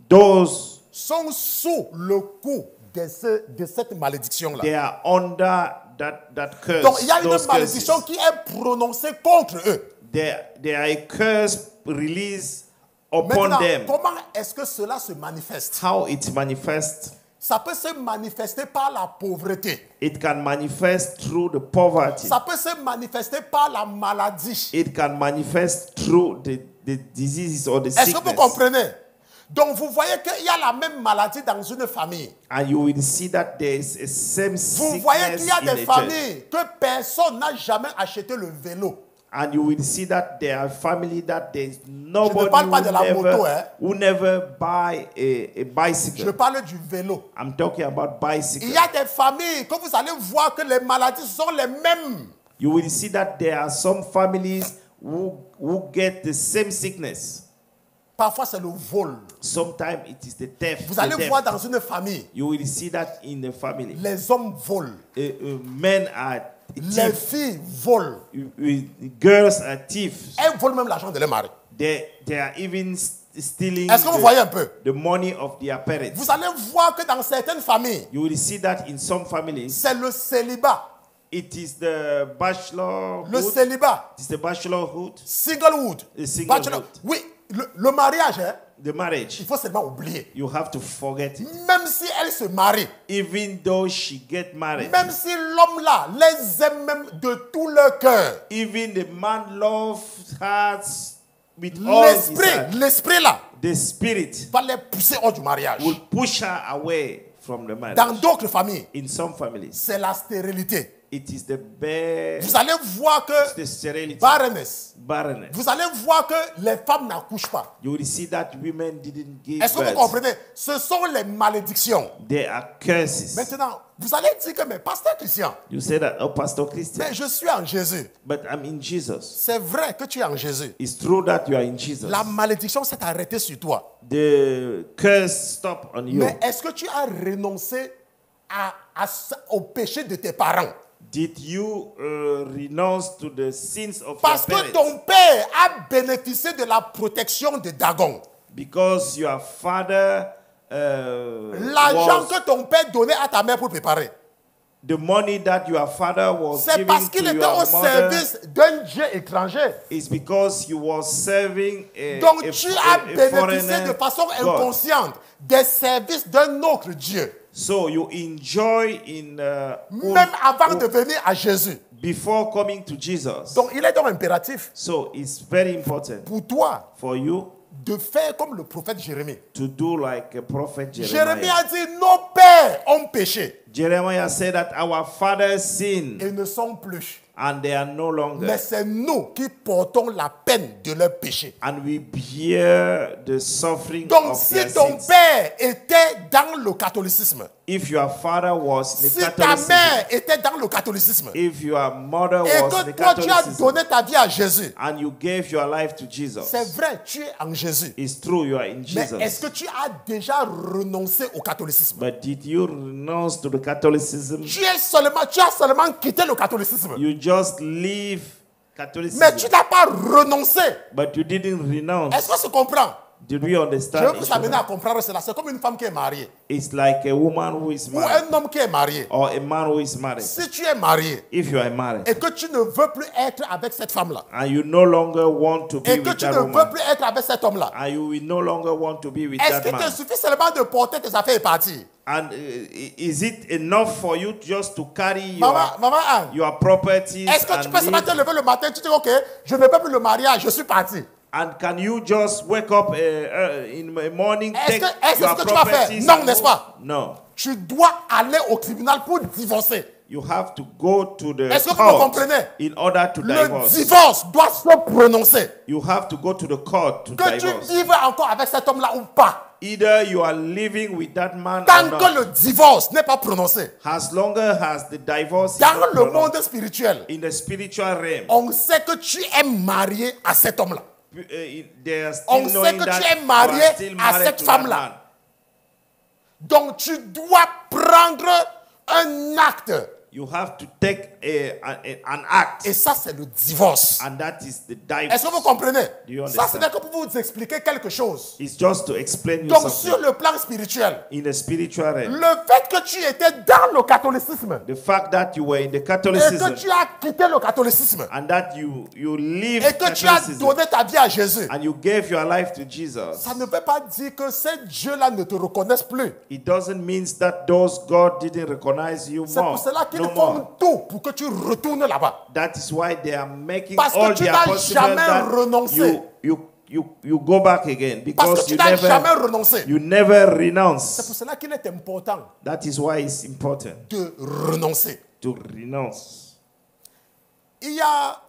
those
sont sous le coup de cette malédiction-là.
they are under that curse.
Donc il y a une
those
malédiction
curses.
qui est prononcée contre eux.
There are a curse released upon
Maintenant,
them.
comment est-ce que cela se manifeste?
How it manifests?
Ça peut se manifester par la pauvreté.
It can manifest through the poverty.
Ça peut se manifester par la maladie.
It can manifest through the diseases or the
Est-ce que vous
sickness.
comprenez? Donc vous voyez qu'il y a la même maladie dans une famille.
And you will see that there is a same
Vous voyez
sickness
qu'il y a
in
des
a church.
familles que personne n'a jamais acheté le vélo.
And you will see that there are families that there is nobody
parle pas de la moto, hein.
who never buy a bicycle.
Je parle du vélo.
I'm talking about bicycle.
Il y a des familles que vous allez voir que les maladies sont les mêmes.
You will see that there are some families who get the same sickness.
Parfois c'est le vol.
Sometimes it is the theft.
Vous
the
allez
theft.
voir dans une famille,
You will see that in the family.
les hommes volent,
Men are
les
thieves.
filles volent.
Girls are thieves.
Elles volent même l'argent de leur mari.
They are even stealing
Est-ce que vous voyez un peu?
the money of their parents.
Vous allez voir que dans certaines familles,
You will see that in some families.
c'est le célibat.
It is the bachelorhood.
Le célibat.
It is the bachelorhood.
Singlehood.
The singlehood.
Bachelor. Oui, le mariage, hein,
The marriage.
il faut seulement oublier.
You have to forget it.
Même si elle se marie,
Even though she get married.
même si l'homme là les aime même de tout leur cœur,
Even the man loves her with all his heart.
l'esprit là
The spirit
va les pousser hors du mariage.
will push her away from the marriage.
Dans d'autres familles,
In some families,
c'est la stérilité.
it is the best.
Vous allez voir que
The sterility.
barrenness.
Barrenness.
Vous allez voir que les femmes n'accouchent pas.
You will see that women didn't give
Est-ce que vous
birth.
comprenez? Ce sont les malédictions.
They are curses.
Maintenant, vous allez dire que, mais pasteur Christian,
You say that, oh, Pastor Christian,
mais je suis en Jésus.
but I'm in Jesus.
C'est vrai que tu es en Jésus.
It's true that you are in Jesus.
La malédiction s'est arrêtée sur toi.
The curse stop on you.
Mais est-ce que tu as renoncé au péché de tes parents?
Did you renounce to the sins of
Parce
your
que
parents?
ton père a bénéficié de la protection de Dagon.
Because your father
L'argent
was,
que ton père donnait à ta mère pour préparer,
the money that your father was
c'est parce
giving
qu'il
to
était
your
au
mother
service d'un Dieu étranger.
is because he was serving
Donc
a
tu as bénéficié
foreigner
de façon
God.
inconsciente des services d'un autre Dieu.
So you enjoy in
Même avant de venir à Jésus.
before coming to Jesus.
Donc il est donc impératif
So it's very important
pour toi
for you
de faire comme le prophète Jérémie.
to do like a prophet
Jérémie
Jeremiah.
a dit, nos pères ont péché
Jeremiah said that our fathers sinned
et ne sont plus.
and they are no longer.
Mais c'est nous qui portons la peine de leur péché.
And we bear the suffering
Donc
of
si
their
ton
sins.
père était dans le catholicisme,
If your father was in the
si ta
Catholicism,
mère était dans le catholicisme,
if your mother
et
was in
que
the
toi tu as
Catholicism,
donné ta vie à Jésus,
and you gave your life to Jesus,
c'est vrai, tu es en Jésus.
it's true you are in
Mais est-ce
Jesus.
que tu as déjà renoncé au catholicisme?
But did you renounce to the Catholicism?
Tu as seulement quitté le catholicisme.
You just leave
Mais tu
Catholicism,
n'as pas renoncé.
but you didn't renounce.
Est-ce que tu comprends?
Did we
Je
understand
veux
each
vous amener
other?
à comprendre cela. C'est comme une femme qui est mariée
It's like a woman who is
ou
married
un homme qui est marié.
or a man who is married.
Si tu es marié
If you are married
et que tu ne veux plus être avec cette femme-là,
and you no longer want to be
et que
with
tu
that
ne veux
woman,
plus être avec cet homme-là,
and you will no longer want to be with
est-ce
that
qu'il te
man,
suffit seulement de porter tes affaires et partir?
and is it enough for you just to carry
Maman Anne,
your properties
est-ce que tu peux
and
seulement te
leave?
lever le matin et tu dis, ok, je ne veux plus le mariage, je suis parti.
And can you just wake up in the morning,
Est-ce
take
que- est-ce
your
que tu vas faire?
properties
Non,
and
n'est-ce
move?
pas?
No.
Tu dois aller au tribunal pour divorcer.
You have to go to the
Est-ce que vous me
court
comprenez?
in order to
Le
divorce.
divorce doit se prononcer.
You have to go to the court to
Que tu
divorce.
vives encore avec cet homme-là ou pas.
Either you are living with that man
Tant
or
que
not.
le divorce n'est pas prononcé.
As longer as the divorce is
Dans
not
le
pronounced,
monde spirituel,
in the spiritual realm,
on sait que tu es marié à cet homme-là.
they are
On
still
sait
knowing
que
that
tu es
you
marié
are still
à
married
cette
to that
femme-là.
man.
Donc tu dois prendre un acte.
You have to take an act,
Et ça, c'est le divorce.
and that is the
Est-ce que vous
divorce.
comprenez?
Do you
Ça,
understand?
c'est que pour vous expliquer quelque chose.
It's just to explain you
Donc
something.
sur le plan spirituel,
In the spiritual realm,
le fait que tu étais dans le catholicisme
the fact that you were in the
et
Catholicism
que tu as quitté le catholicisme
and that you leave
et que tu as
Catholicism
donné ta vie à Jésus,
and you gave your life to Jesus,
ça ne veut pas dire que ces dieux-là ne te reconnaissent plus.
it doesn't mean that those God didn't recognize you
C'est
more,
pour cela qu'ils
no
font
more.
tout pour que tu retournes là-bas.
That is why they are making
Parce que
all
tu
their
n'as
possible
jamais
that
renoncé.
you go back again,
Parce
because
que tu n'as jamais renoncé.
you never
C'est
renounce.
pour cela qu'il est important
That is why it's important
de renoncer.
to renounce.
Il y a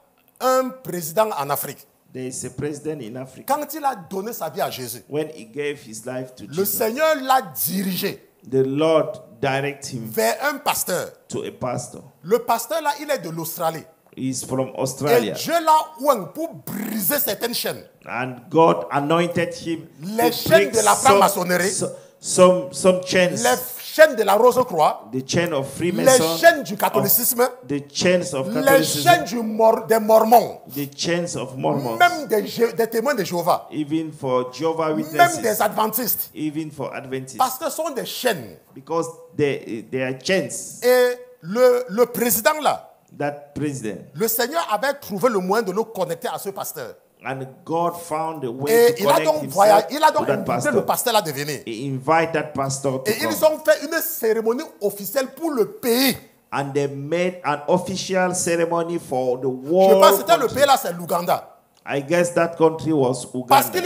un président en Afrique.
There is a president in Africa.
Quand il a donné sa vie à Jésus,
When he gave his life to
le
Jesus,
Seigneur l'a dirigé
the Lord direct him
vers un pasteur.
to a pastor.
Le pasteur là, il est de l'Australie.
He's from
Et
Australia.
Dieu l'a oint pour briser certaines chaînes.
And God anointed him
Les
to
chaînes
break
de la franc-maçonnerie.
some chains,
Les chaînes de la Rose-Croix,
the chain of
les
Freemason,
chaînes du catholicisme,
the chains of
les
Catholicism,
chaînes des Mormons,
the chains of Mormons,
même des témoins de Jéhovah,
even for Jehovah
même
Witnesses,
des adventistes.
even for Adventists,
Parce que ce sont des chaînes.
because they are chains.
Et le président là,
That president,
le Seigneur avait trouvé le moyen de le connecter à ce pasteur.
and God found a way
Et
to
il a
connect
donc
himself
il a
to
donc
that
invité le
pastor.
pasteur là de venir.
He invited that pastor to
Et ils
come.
ont fait une cérémonie officielle pour le pays.
And they made an official ceremony for the
Je
world.
pense que c'était le
country.
pays là, c'est l'Ouganda.
I guess that country was
Parce
Uganda.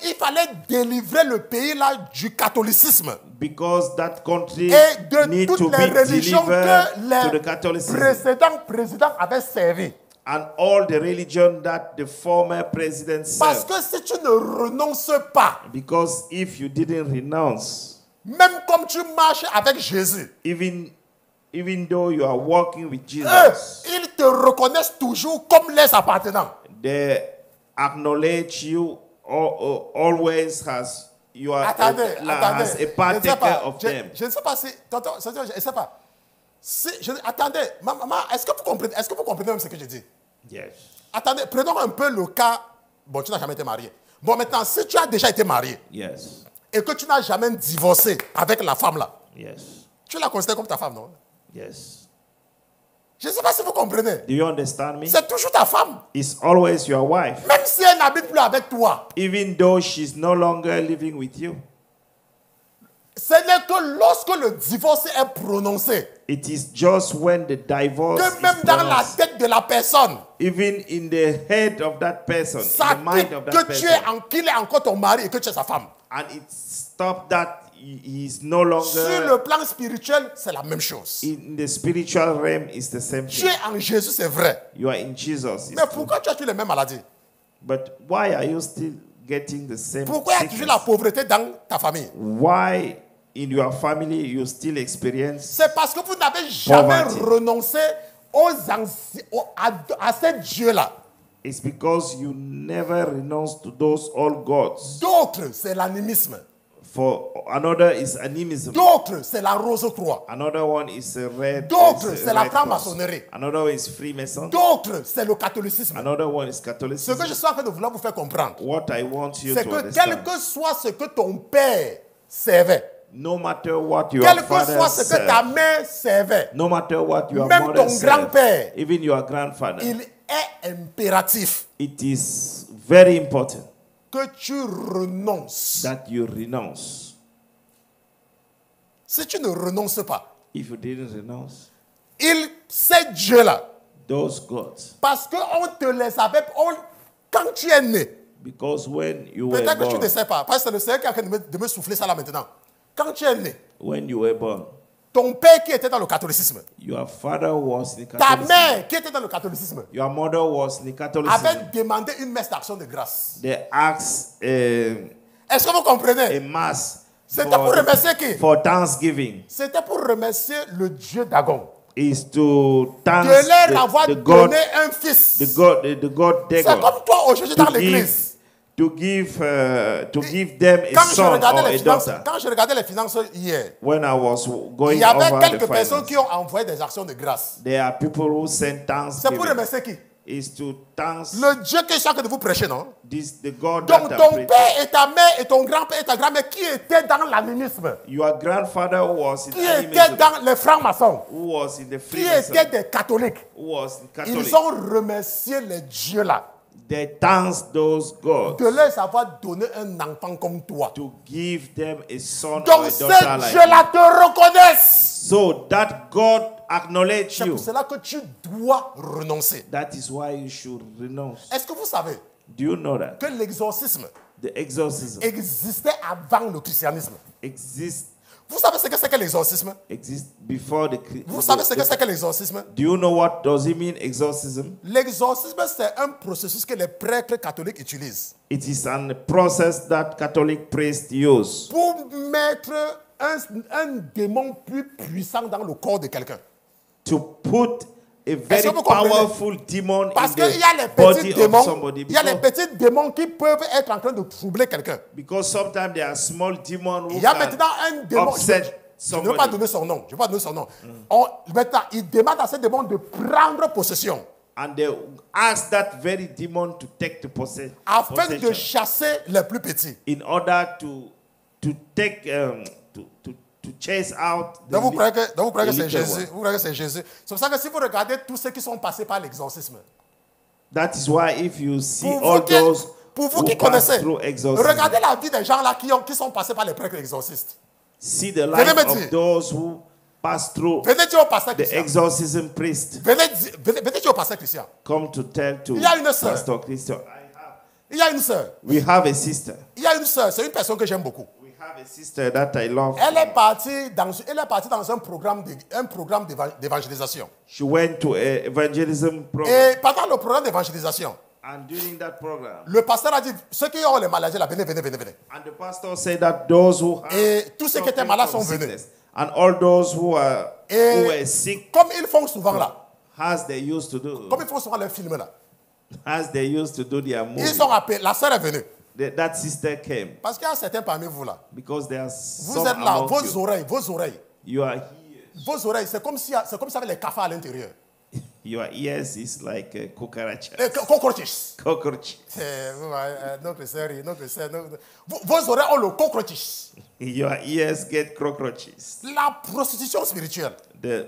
qu'il fallait délivrer le pays là du catholicisme
Because that country
et de
need
toutes
to
les
be
religions
delivered
que
to the
les
Catholicism.
précédents présidents avaient servi.
And all the religion that the former president
Parce
served.
que si tu ne renonces pas,
Because if you didn't renounce,
même comme tu marches avec Jésus,
even though you are walking with
eux,
Jesus,
ils te reconnaissent toujours comme les appartenants.
they acknowledge you always as you are
Attendez,
as a
je ne sais
partaker
pas,
of them.
je ne sais pas si, tonton, je ne sais pas. Attendez, maman, est-ce que vous comprenez même ce que je dis?
Yes.
Attendez, prenons un peu le cas. Bon, tu n'as jamais été marié. Bon, maintenant, si tu as déjà été marié
Yes.
et que tu n'as jamais divorcé avec la femme là,
Yes.
tu la considères comme ta femme, non?
Yes.
Je ne sais pas si vous comprenez.
Do you understand me?
C'est toujours ta femme.
It's always your wife.
Même si elle n'habite plus avec toi.
Even though she's no longer living with you.
Ce n'est que lorsque le divorce est prononcé
It is just when the divorce
que même
is
dans la
pronounced,
tête de la personne,
even in the head of that person,
ça
in the mind
quitte
of that
que tu es
person,
qu'il est encore ton mari et que tu es sa femme.
and it stopped that he is no
Sur
longer
le plan spirituel, c'est la même chose.
in the spiritual realm. Is the same
Tu
thing.
es en Jésus, c'est vrai.
You are in Jesus. it's
Mais
true.
pourquoi tu as toujours les mêmes maladies?
But why are you still getting the same
Pourquoi il y a toujours la
sickness?
pauvreté dans ta famille?
Why in your family you still experience?
C'est parce que vous n'avez jamais
Poverty.
renoncé à ces dieux-là.
It's because you never renounce to those old gods.
D'autres, c'est l'animisme.
For another is animism.
D'autres, c'est la rose-croix.
Another one is a red.
D'autres,
is a
c'est la
red cross.
franc-maçonnerie.
Another one is Freemason.
D'autres, c'est le catholicisme.
Another one is
Ce
Catholicism.
que je suis en train de vouloir vous faire comprendre,
What I want you
c'est
to
que
understand,
quel que soit ce que ton père servait,
no matter what your
quel que
father
soit ce que ta
served,
mère servait,
no matter what your
même
mother
ton
served,
grand-père,
even your grandfather,
il est impératif
it is very important
que tu renonces.
that you renounce.
Si tu ne renonces pas,
If you didn't renounce,
ces dieux-là,
those gods,
parce qu'on te les avait, quand tu es né,
because when you were
peut-être que tu ne
born,
sais pas, parce que c'est le Seigneur qui est en train de me souffler ça là maintenant. Quand tu es né,
when you were born,
ton père qui était dans le catholicisme,
your father was in
ta
Catholicism,
mère qui était dans le catholicisme,
your mother was in
avait
Catholicism.
demandé une messe d'action de grâce.
They asked
Est-ce que vous comprenez?
a mass
C'était pour remercier qui?
for Thanksgiving.
C'était pour remercier le Dieu Dagon
Is to thank
de leur avoir
the God,
donné un fils.
the God
C'est
Dagon,
comme toi aujourd'hui dans l'église.
to give them a
Quand je,
son or
regardais
a
les finances,
daughter.
quand je regardais les finances hier,
When I was
il
going
y avait
over
quelques
the
personnes
finance,
qui ont envoyé des actions de grâce.
there are people who send
C'est pour
thanksgiving.
remercier qui?
Is to thank
Le Dieu que je suis en train de vous prêcher, non?
the God
Donc
that
ton
I pray.
père et ta mère et ton grand-père et ta grand-mère qui étaient dans l'animisme,
Your grandfather was in
qui étaient
animism,
dans les francs-maçons,
who was in the
qui
Freemason,
étaient des catholiques,
who was in Catholic.
ils ont remercié les dieux là
They thanks those gods
de leur avoir donné un enfant comme toi.
to give them a son or
Donc
a
ces
daughter like you.
dieux-là te reconnaissent.
So that God acknowledge
C'est
you.
pour cela que tu dois renoncer.
That is why you should renounce.
Est-ce que vous savez
Do you know that
que l'exorcisme
the exorcism
existait avant le christianisme?
exists
Vous savez ce que c'est que l'exorcisme?
before the?
Vous savez ce que c'est que l'exorcisme?
Do you know what does it mean exorcism?
L'exorcisme, c'est un processus que les prêtres catholiques utilisent
It is a process that Catholic priests use
pour mettre un démon plus puissant dans le corps de quelqu'un.
to put a
Est-ce
very
que vous comprenez?
powerful demon
Parce
in
qu'il y a les
the body
petits
of
démons,
somebody.
il y a les petits démons qui peuvent être en train de troubler quelqu'un.
Because sometimes there are small demons
Il
who
y a
can
maintenant un démon.
upset
Je ne veux pas
somebody.
donner son nom. Je ne vais pas donner son nom. Maintenant, il demande à ce démon de prendre possession
And they ask that very demon to take the
afin de
possession
chasser les plus petits.
in order to take to chase out the
Donc vous croyez que
the
c'est
little
Jésus.
one.
Vous croyez que c'est Jésus. C'est pour ça que si vous regardez tous ceux qui sont passés par l'exorcisme,
That is why if you see
pour
all
vous qui,
those
pour vous
who
qui
pass
connaissez,
through exorcism,
regardez la vie des gens là qui sont passés par les prêtres exorcistes.
see the
Venez
life
me
of
dire.
those who pass through
Venez dire au pasteur
the
Christian.
exorcism priest.
Venez dire au pasteur Christian.
Come to tell to
Il y a une sœur.
Pastor Christian.
Il y a une sœur.
We have a sister.
Il y a une sœur. C'est une personne que j'aime beaucoup.
We have a sister that I love.
Elle est partie dans un programme d'évangélisation.
She went to a evangelism program,
Et pendant le programme d'évangélisation,
and during that program,
le pasteur a dit, ceux qui ont les maladies là, venez, venez, venez, venez.
and the pastor said that those who have
Et tous ceux qui étaient
suffering
malades
from
sont venus.
sickness, and all those who were
Et
sick,
comme ils font souvent là,
as they used to do,
comme ils font souvent les films là,
as they used to do their movie,
ils sont appelés, la sœur est venue.
that sister came
Parce qu'il y a certains parmi vous là.
because there are
Vous
some
êtes là,
among
vos oreilles,
you are here.
vos oreilles, c'est comme s'il y avait les cafards à l'intérieur.
Your ears is like a cucaracha.
Cockroaches.
Cockroach.
Notre sœur, vos oreilles ont le cockroaches.
Your ears get cockroaches.
La prostitution spirituelle.
The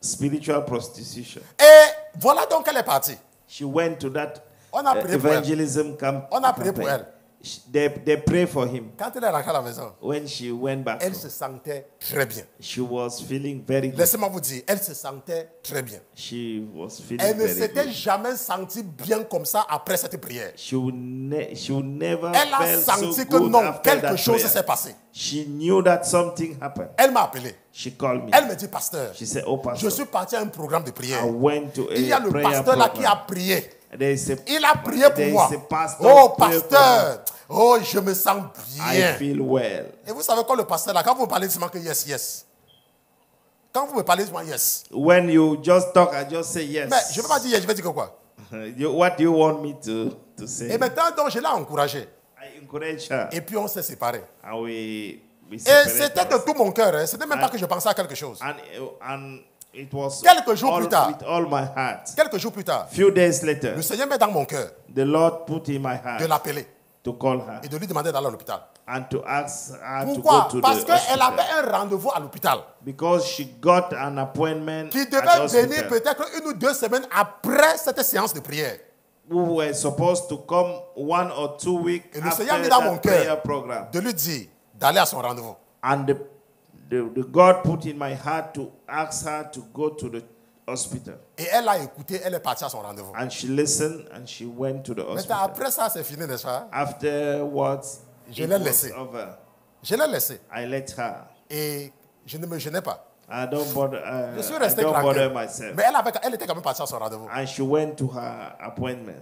spiritual prostitution.
Et voilà donc elle est partie.
She went to that
On a prié pour elle.
evangelism camp.
On a prié pour elle.
They pray for him.
Quand elle est rentrée à la maison,
When she went back,
elle se sentait très bien.
she was feeling very good.
Laissez-moi vous dire, elle se sentait très bien.
She was feeling
Elle ne
very
s'était
good.
jamais sentie bien comme ça après cette prière.
She would never
Elle a
felt
senti
so
que
good
non,
after
quelque
that
chose
prayer.
s'est passé.
She knew that something happened.
Elle m'a appelé.
She called me.
Elle me dit, pasteur,
She said, "Oh,
je
pastor,
suis parti à un programme de prière.
I went to
Il y a
a
le
prayer
pasteur là qui a
program.
prié.
There is a,
Il a prié pour
there
moi.
is a pastor
Oh,
pray for
pasteur. Oh, je me sens
I
bien.
feel well."
Et vous savez quoi, le pasteur là, quand vous parlez, c'est que yes, yes. Quand vous me parlez, c'est yes.
When you just talk, I just say yes.
Mais je ne vais pas dire yes, je vais dire que quoi.
What do you want me to say?
Et maintenant, donc, je l'ai encouragé.
I encourage her.
Et puis, on s'est séparés.
And we
Et
separated
c'était de
us.
tout mon cœur. Hein. C'était même pas que je pensais à quelque chose.
And it was
Quelques jours plus tard.
with all my heart.
Quelques jours plus tard,
Few days later,
le Seigneur met dans mon cœur
the Lord put in my heart
de l'appeler
to call her
et de lui demander d'aller à l'hôpital.
and to ask her
Pourquoi?
to go to
Parce
the
qu'elle avait
hospital.
un rendez-vous à l'hôpital
Because she got an appointment
qui
at
devait
the
venir
hospital.
peut-être 1 ou 2 semaines après cette séance de prière.
Who were supposed to come 1 or 2 weeks
Et le
after
Seigneur a mis dans mon
that prayer
cœur
program.
de lui dire d'aller à son rendez-vous.
And the God put in my heart to ask her to go to the hospital.
Et elle a écouté, elle est partie à son rendez-vous.
And she listened and she went to the
Maintenant,
hospital.
après ça, c'est fini, n'est-ce pas?
Afterwards,
Je
it
l'ai
was
laissé.
over.
Je l'ai laissé.
I let her.
Et je ne me gênais pas.
I don't bother.
Je suis
I
resté
don't bother
tranquille.
myself.
Mais elle était quand même partie à son rendez-vous.
And she went to her appointment.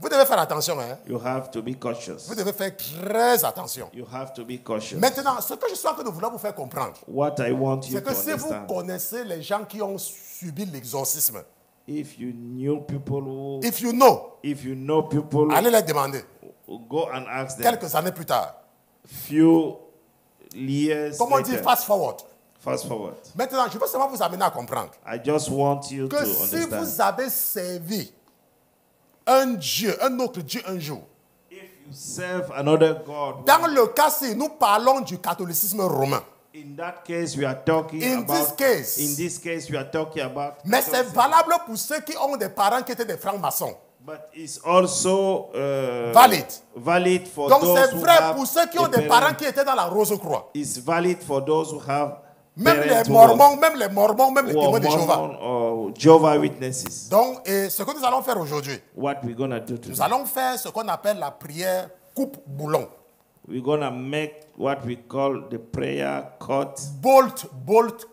Vous devez faire attention. Hein?
You have to be cautious.
Vous devez faire très attention.
You have to be cautious.
Maintenant, ce que je suis en train de vouloir vous faire comprendre,
What I want you
c'est
to
que si vous
understand,
connaissez les gens qui ont subi l'exorcisme,
if you knew people who,
if you know,
if you know people,
allez les demander.
go and ask them.
Quelques années plus tard.
Few years
Comme on dit,
later,
fast forward.
fast forward.
Maintenant, je veux seulement vous amener à comprendre
I just want you to
que si
understand.
vous avez servi un Dieu, un autre Dieu un jour,
If you serve another God,
dans le cas-ci, nous parlons du catholicisme romain.
in that case we are talking
In
about.
this case.
In this case we are talking about.
Mais c'est valable pour ceux qui ont des parents qui étaient des francs-maçons.
But it's also
Valid.
valid for
Donc
those
c'est
who
vrai
have
pour ceux qui ont
a
des
parent-
parents qui étaient dans la Rose-Croix.
It's valid for those who have
Même
parents
les
who are-
Mormons, même les Mormons, même les
who
témoins
are
de Jéhovah.
Mormon or Jehovah Witnesses.
Donc, et ce que nous allons faire aujourd'hui,
What we're gonna do
nous
today?
allons faire ce qu'on appelle la prière coupe-boulon.
We're gonna make what we call the prayer cut,
Bolt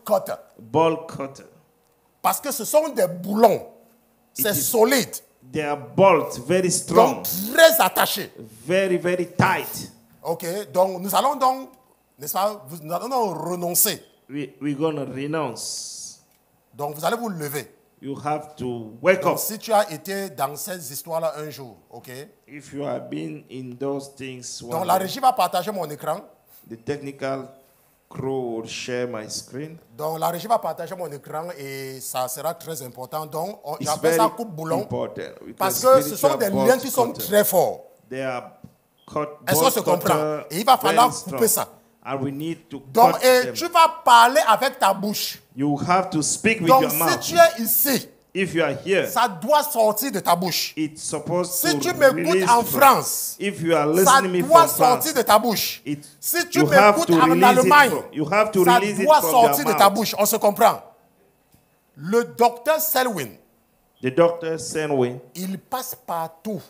cutter.
ball cutter.
Parce que ce sont des boulons. C'est
is-
solide.
They are bolts, very strong,
Donc, très attachés.
very tight.
OK? Donc, nous allons donc, n'est-ce pas, nous allons donc renoncer.
We're gonna renounce.
Donc, vous allez vous lever.
You have to wake
Donc,
up.
si tu as été dans ces histoires-là un jour, OK?
If you have been in those things,
Donc,
one
la
day,
régie va partager mon écran.
the technical crew will share my screen.
Donc, la régie va partager mon écran et ça sera très important. Donc,
It's
j'appelle
very
ça coupe-boulon
important
parce
because
que ce sont des
spiritual
liens
bolt
qui sont
cutter.
très forts.
They are cut.
Est-ce qu'on
bolt
se comprend?
cutter,
Et il va
very
falloir
strong.
couper ça.
And we need to
Donc,
cut
et
them.
tu vas parler avec ta bouche.
You have to speak with
Donc,
your
si
mouth.
tu es ici,
If you are here,
ça doit sortir de ta bouche.
it's supposed
Si
to
tu m'écoutes
release
en
from-
France,
If you are
ça
listening me
doit
from
sortir
France,
de ta bouche.
it,
Si tu
you have
m'écoutes
to
en
release it
Allemagne,
from- you have to
ça
release it
doit
from
sortir
your
de ta
mouth.
bouche. On se comprend. Le docteur Selwyn,
The doctor Senway,
il passe partout,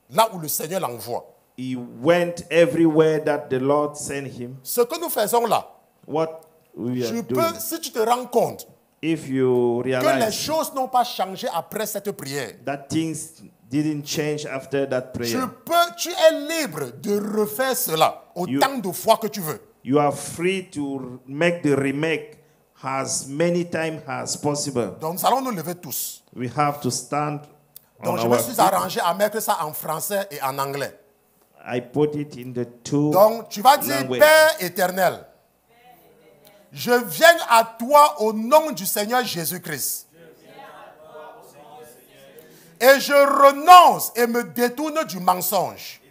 là où le Seigneur l'envoie.
he went everywhere that the Lord sent him.
Ce que nous faisons là,
What we are
tu
doing,
peux, si tu te rends compte
if you
que les
realize
choses n'ont pas changé après cette prière,
that things didn't change after that prayer,
tu es libre de refaire cela autant de fois que tu veux.
you are free to make the remake as many times as possible.
Donc nous allons nous lever tous.
We have to stand on
Donc je
our
me suis
feet.
arrangé à mettre ça en français et en anglais.
I put it in the two
Donc tu vas dire,
language.
Père éternel, je viens à toi au nom du Seigneur Jésus-Christ. Et je renonce et me détourne du mensonge.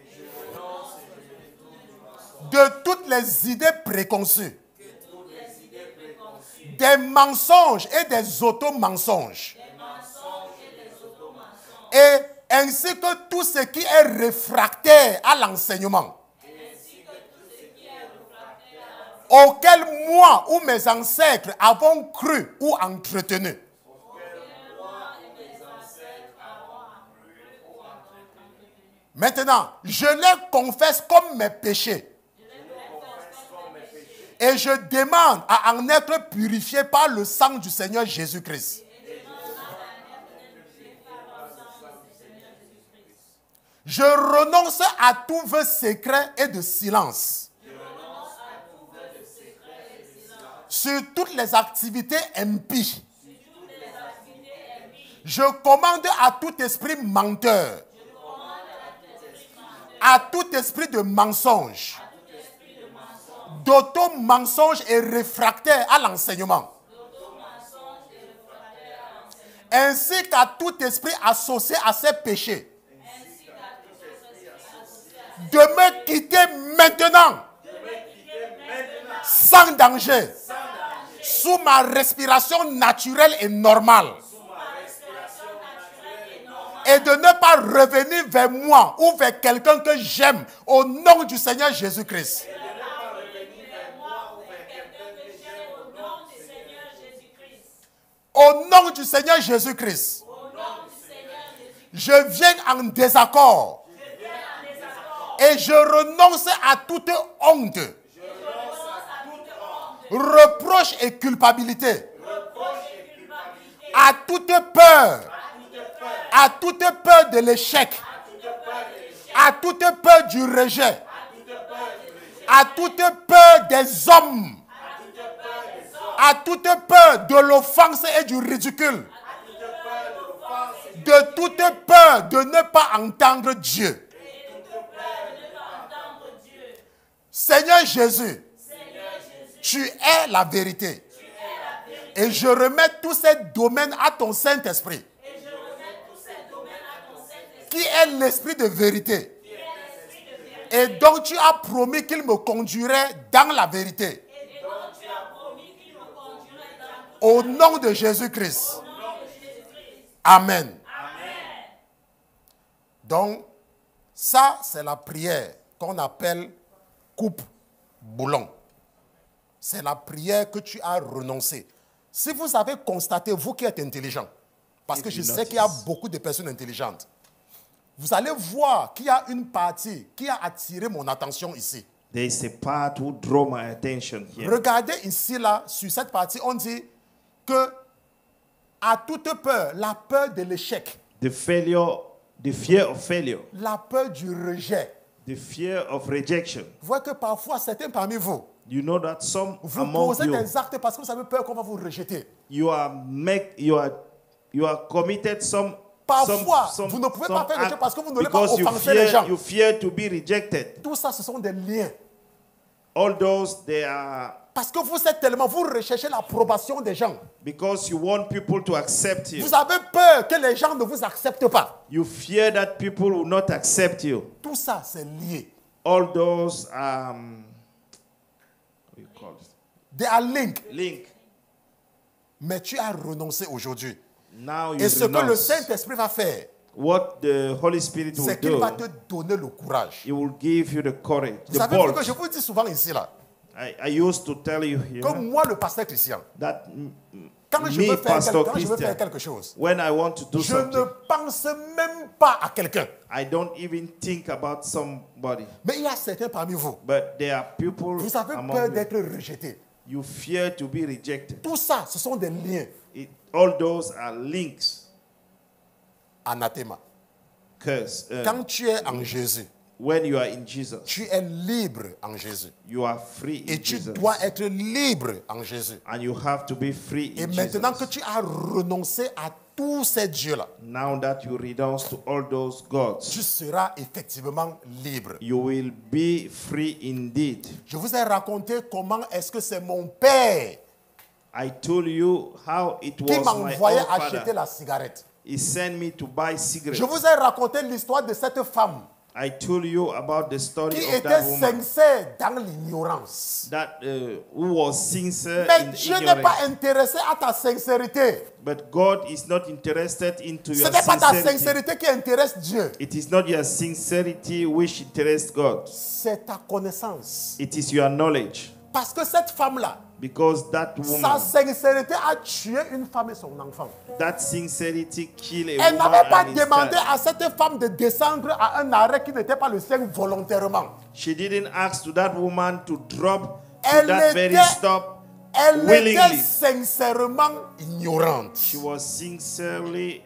De toutes les idées préconçues. Des mensonges et des auto-mensonges. Et ainsi que tout ce qui est réfractaire à l'enseignement. Auquel moi ou mes ancêtres avons cru ou entretenu. Maintenant, je les confesse comme mes péchés. Et je demande à en être purifié par le sang du Seigneur Jésus-Christ. Je renonce à tout vœu secret et de silence. Sur toutes les activités impies. Je commande à tout esprit menteur. À tout esprit de mensonge. D'auto-mensonge et réfractaire à l'enseignement. Ainsi qu'à tout esprit associé à ces péchés. De me quitter maintenant. Sans danger. Sous ma respiration naturelle et normale. Et de ne pas revenir vers moi ou vers quelqu'un que j'aime au nom du Seigneur Jésus-Christ. Au nom du Seigneur Jésus-Christ. Je viens en désaccord. Et je renonce à toute honte. Reproche et culpabilité. À toute peur. À toute peur de l'échec. À toute peur du rejet. À toute peur des hommes. À toute peur de l'offense et du ridicule. De toute peur de ne pas entendre Dieu. Seigneur Jésus, tu es la vérité. Et je remets tous ces domaines à ton Saint-Esprit. Qui est l'esprit de vérité. Et donc tu as promis qu'il me conduirait dans la vérité. Au nom de Jésus-Christ. Amen. Donc, ça, c'est la prière qu'on appelle coupe-boulon. C'est la prière que tu as renoncé. Si vous avez constaté, vous qui êtes intelligent, parce que je sais qu'il y a beaucoup de personnes intelligentes, vous allez voir qu'il y a une partie qui a attiré mon attention ici.
There is a part who draw my attention here.
Regardez ici, là, sur cette partie, on dit que à toute peur, la peur de l'échec,
The fear of failure,
la peur du rejet.
the fear of rejection.
Vous voyez que parfois, certains parmi vous,
You know that some
vous
among
posez
you,
des actes parce que vous avez peur qu'on va vous rejeter.
you are committed some.
Parfois, vous ne pouvez pas faire quelque chose parce que vous ne voulez pas offenser les gens.
You fear to be rejected.
Tout ça, ce sont des liens.
All those, they are
Parce que vous êtes tellement, vous recherchez l'approbation des gens.
because you want people to accept you.
Vous avez peur que les gens ne vous acceptent pas.
You fear that people will not accept you.
Tout ça, c'est lié.
All those, what do you call it?
They are linked.
Link.
Mais tu as renoncé aujourd'hui.
Now you
Et ce que le
renounce.
Saint-Esprit va faire,
What the Holy Spirit will
c'est qu'il
do,
va te donner le courage.
He will give you the courage,
Vous
the
savez
bold.
que je vous dis souvent ici, là,
I used to tell you here
que moi, le pasteur Christian,
that
quand je
me,
veux faire
Pastor
quelque
Christian,
chose,
when I want to do
je ne
something,
pense même pas à quelqu'un.
I don't even think about somebody.
Mais il y a certains parmi vous,
But there are people
vous avez
among
peur
you.
d'être rejeté.
You fear to be rejected.
Tout ça, ce sont des liens.
All those are links.
Anathema.
Curse.
Quand tu es en Jésus,
When you are in Jesus,
tu es libre en Jésus.
you are free in
Et tu
Jesus.
dois être libre en Jésus.
And you have to be free
Et
in
maintenant que
Jesus.
tu as renoncé à tous ces dieux-là,
Now that you renounce to all those gods,
tu seras effectivement libre.
you will be free indeed.
Je vous ai raconté comment est-ce que c'est mon père
I told you how it
qui
was my
m'envoyait
own
acheter
father
la cigarette.
He sent me to buy
Je
cigarettes.
vous ai raconté l'histoire de cette femme
I told you about the story
qui
of
était
that woman
sincère dans l'ignorance.
who was sincere
Mais
in
Dieu n'est pas
ignorance.
intéressé à ta sincérité.
But God is not interested into
Ce
your
n'est pas ta
sincerity.
sincérité qui intéresse Dieu.
It is not your sincerity which interests God.
C'est ta connaissance.
It is your knowledge.
Parce que cette femme-là,
Because that
sa
woman,
sincérité a tué une femme et son enfant.
that sincerity killed a
Elle
woman
n'avait pas
and his
demandé
child.
à cette femme de descendre à un arrêt qui n'était pas le sien volontairement.
She didn't ask to that woman to drop
Elle
to that very
était-
stop
Elle
willingly.
était sincèrement ignorante.
She was sincerely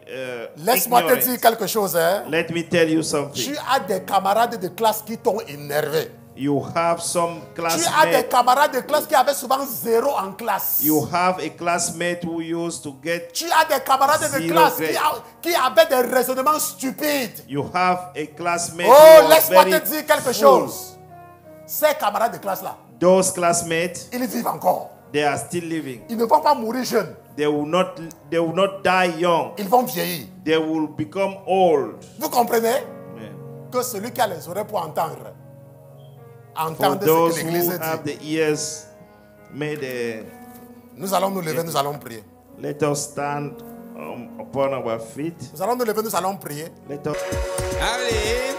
Laisse-moi te
ignorant.
dire quelque chose. Hein.
Let me tell you something.
Tu as des camarades de classe qui t'ont énervé.
You have some
Tu as des
classmates.
camarades de classe qui avaient souvent 0 en classe.
You have a classmate who used to get.
Tu as des camarades de
Zero
classe
grade.
qui avaient des raisonnements stupides.
You have a classmate
Oh,
who was
laisse-moi
very
te dire quelque
fool.
chose. Ces camarades de classe-là,
Those classmates,
ils vivent encore.
they are still living.
Ils ne vont pas mourir jeunes.
They will not die young.
Ils vont vieillir.
They will become old.
Vous comprenez
Yeah.
que celui qui a les oreilles pour entendre,
For
entendez
those
ce que
who
l'Église
have
dit.
the ears, may they
Nous allons nous lever, nous allons prier.
let us stand upon our feet.
Nous allons nous lever, nous allons prier.
Let us.
Allez.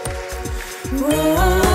Whoa.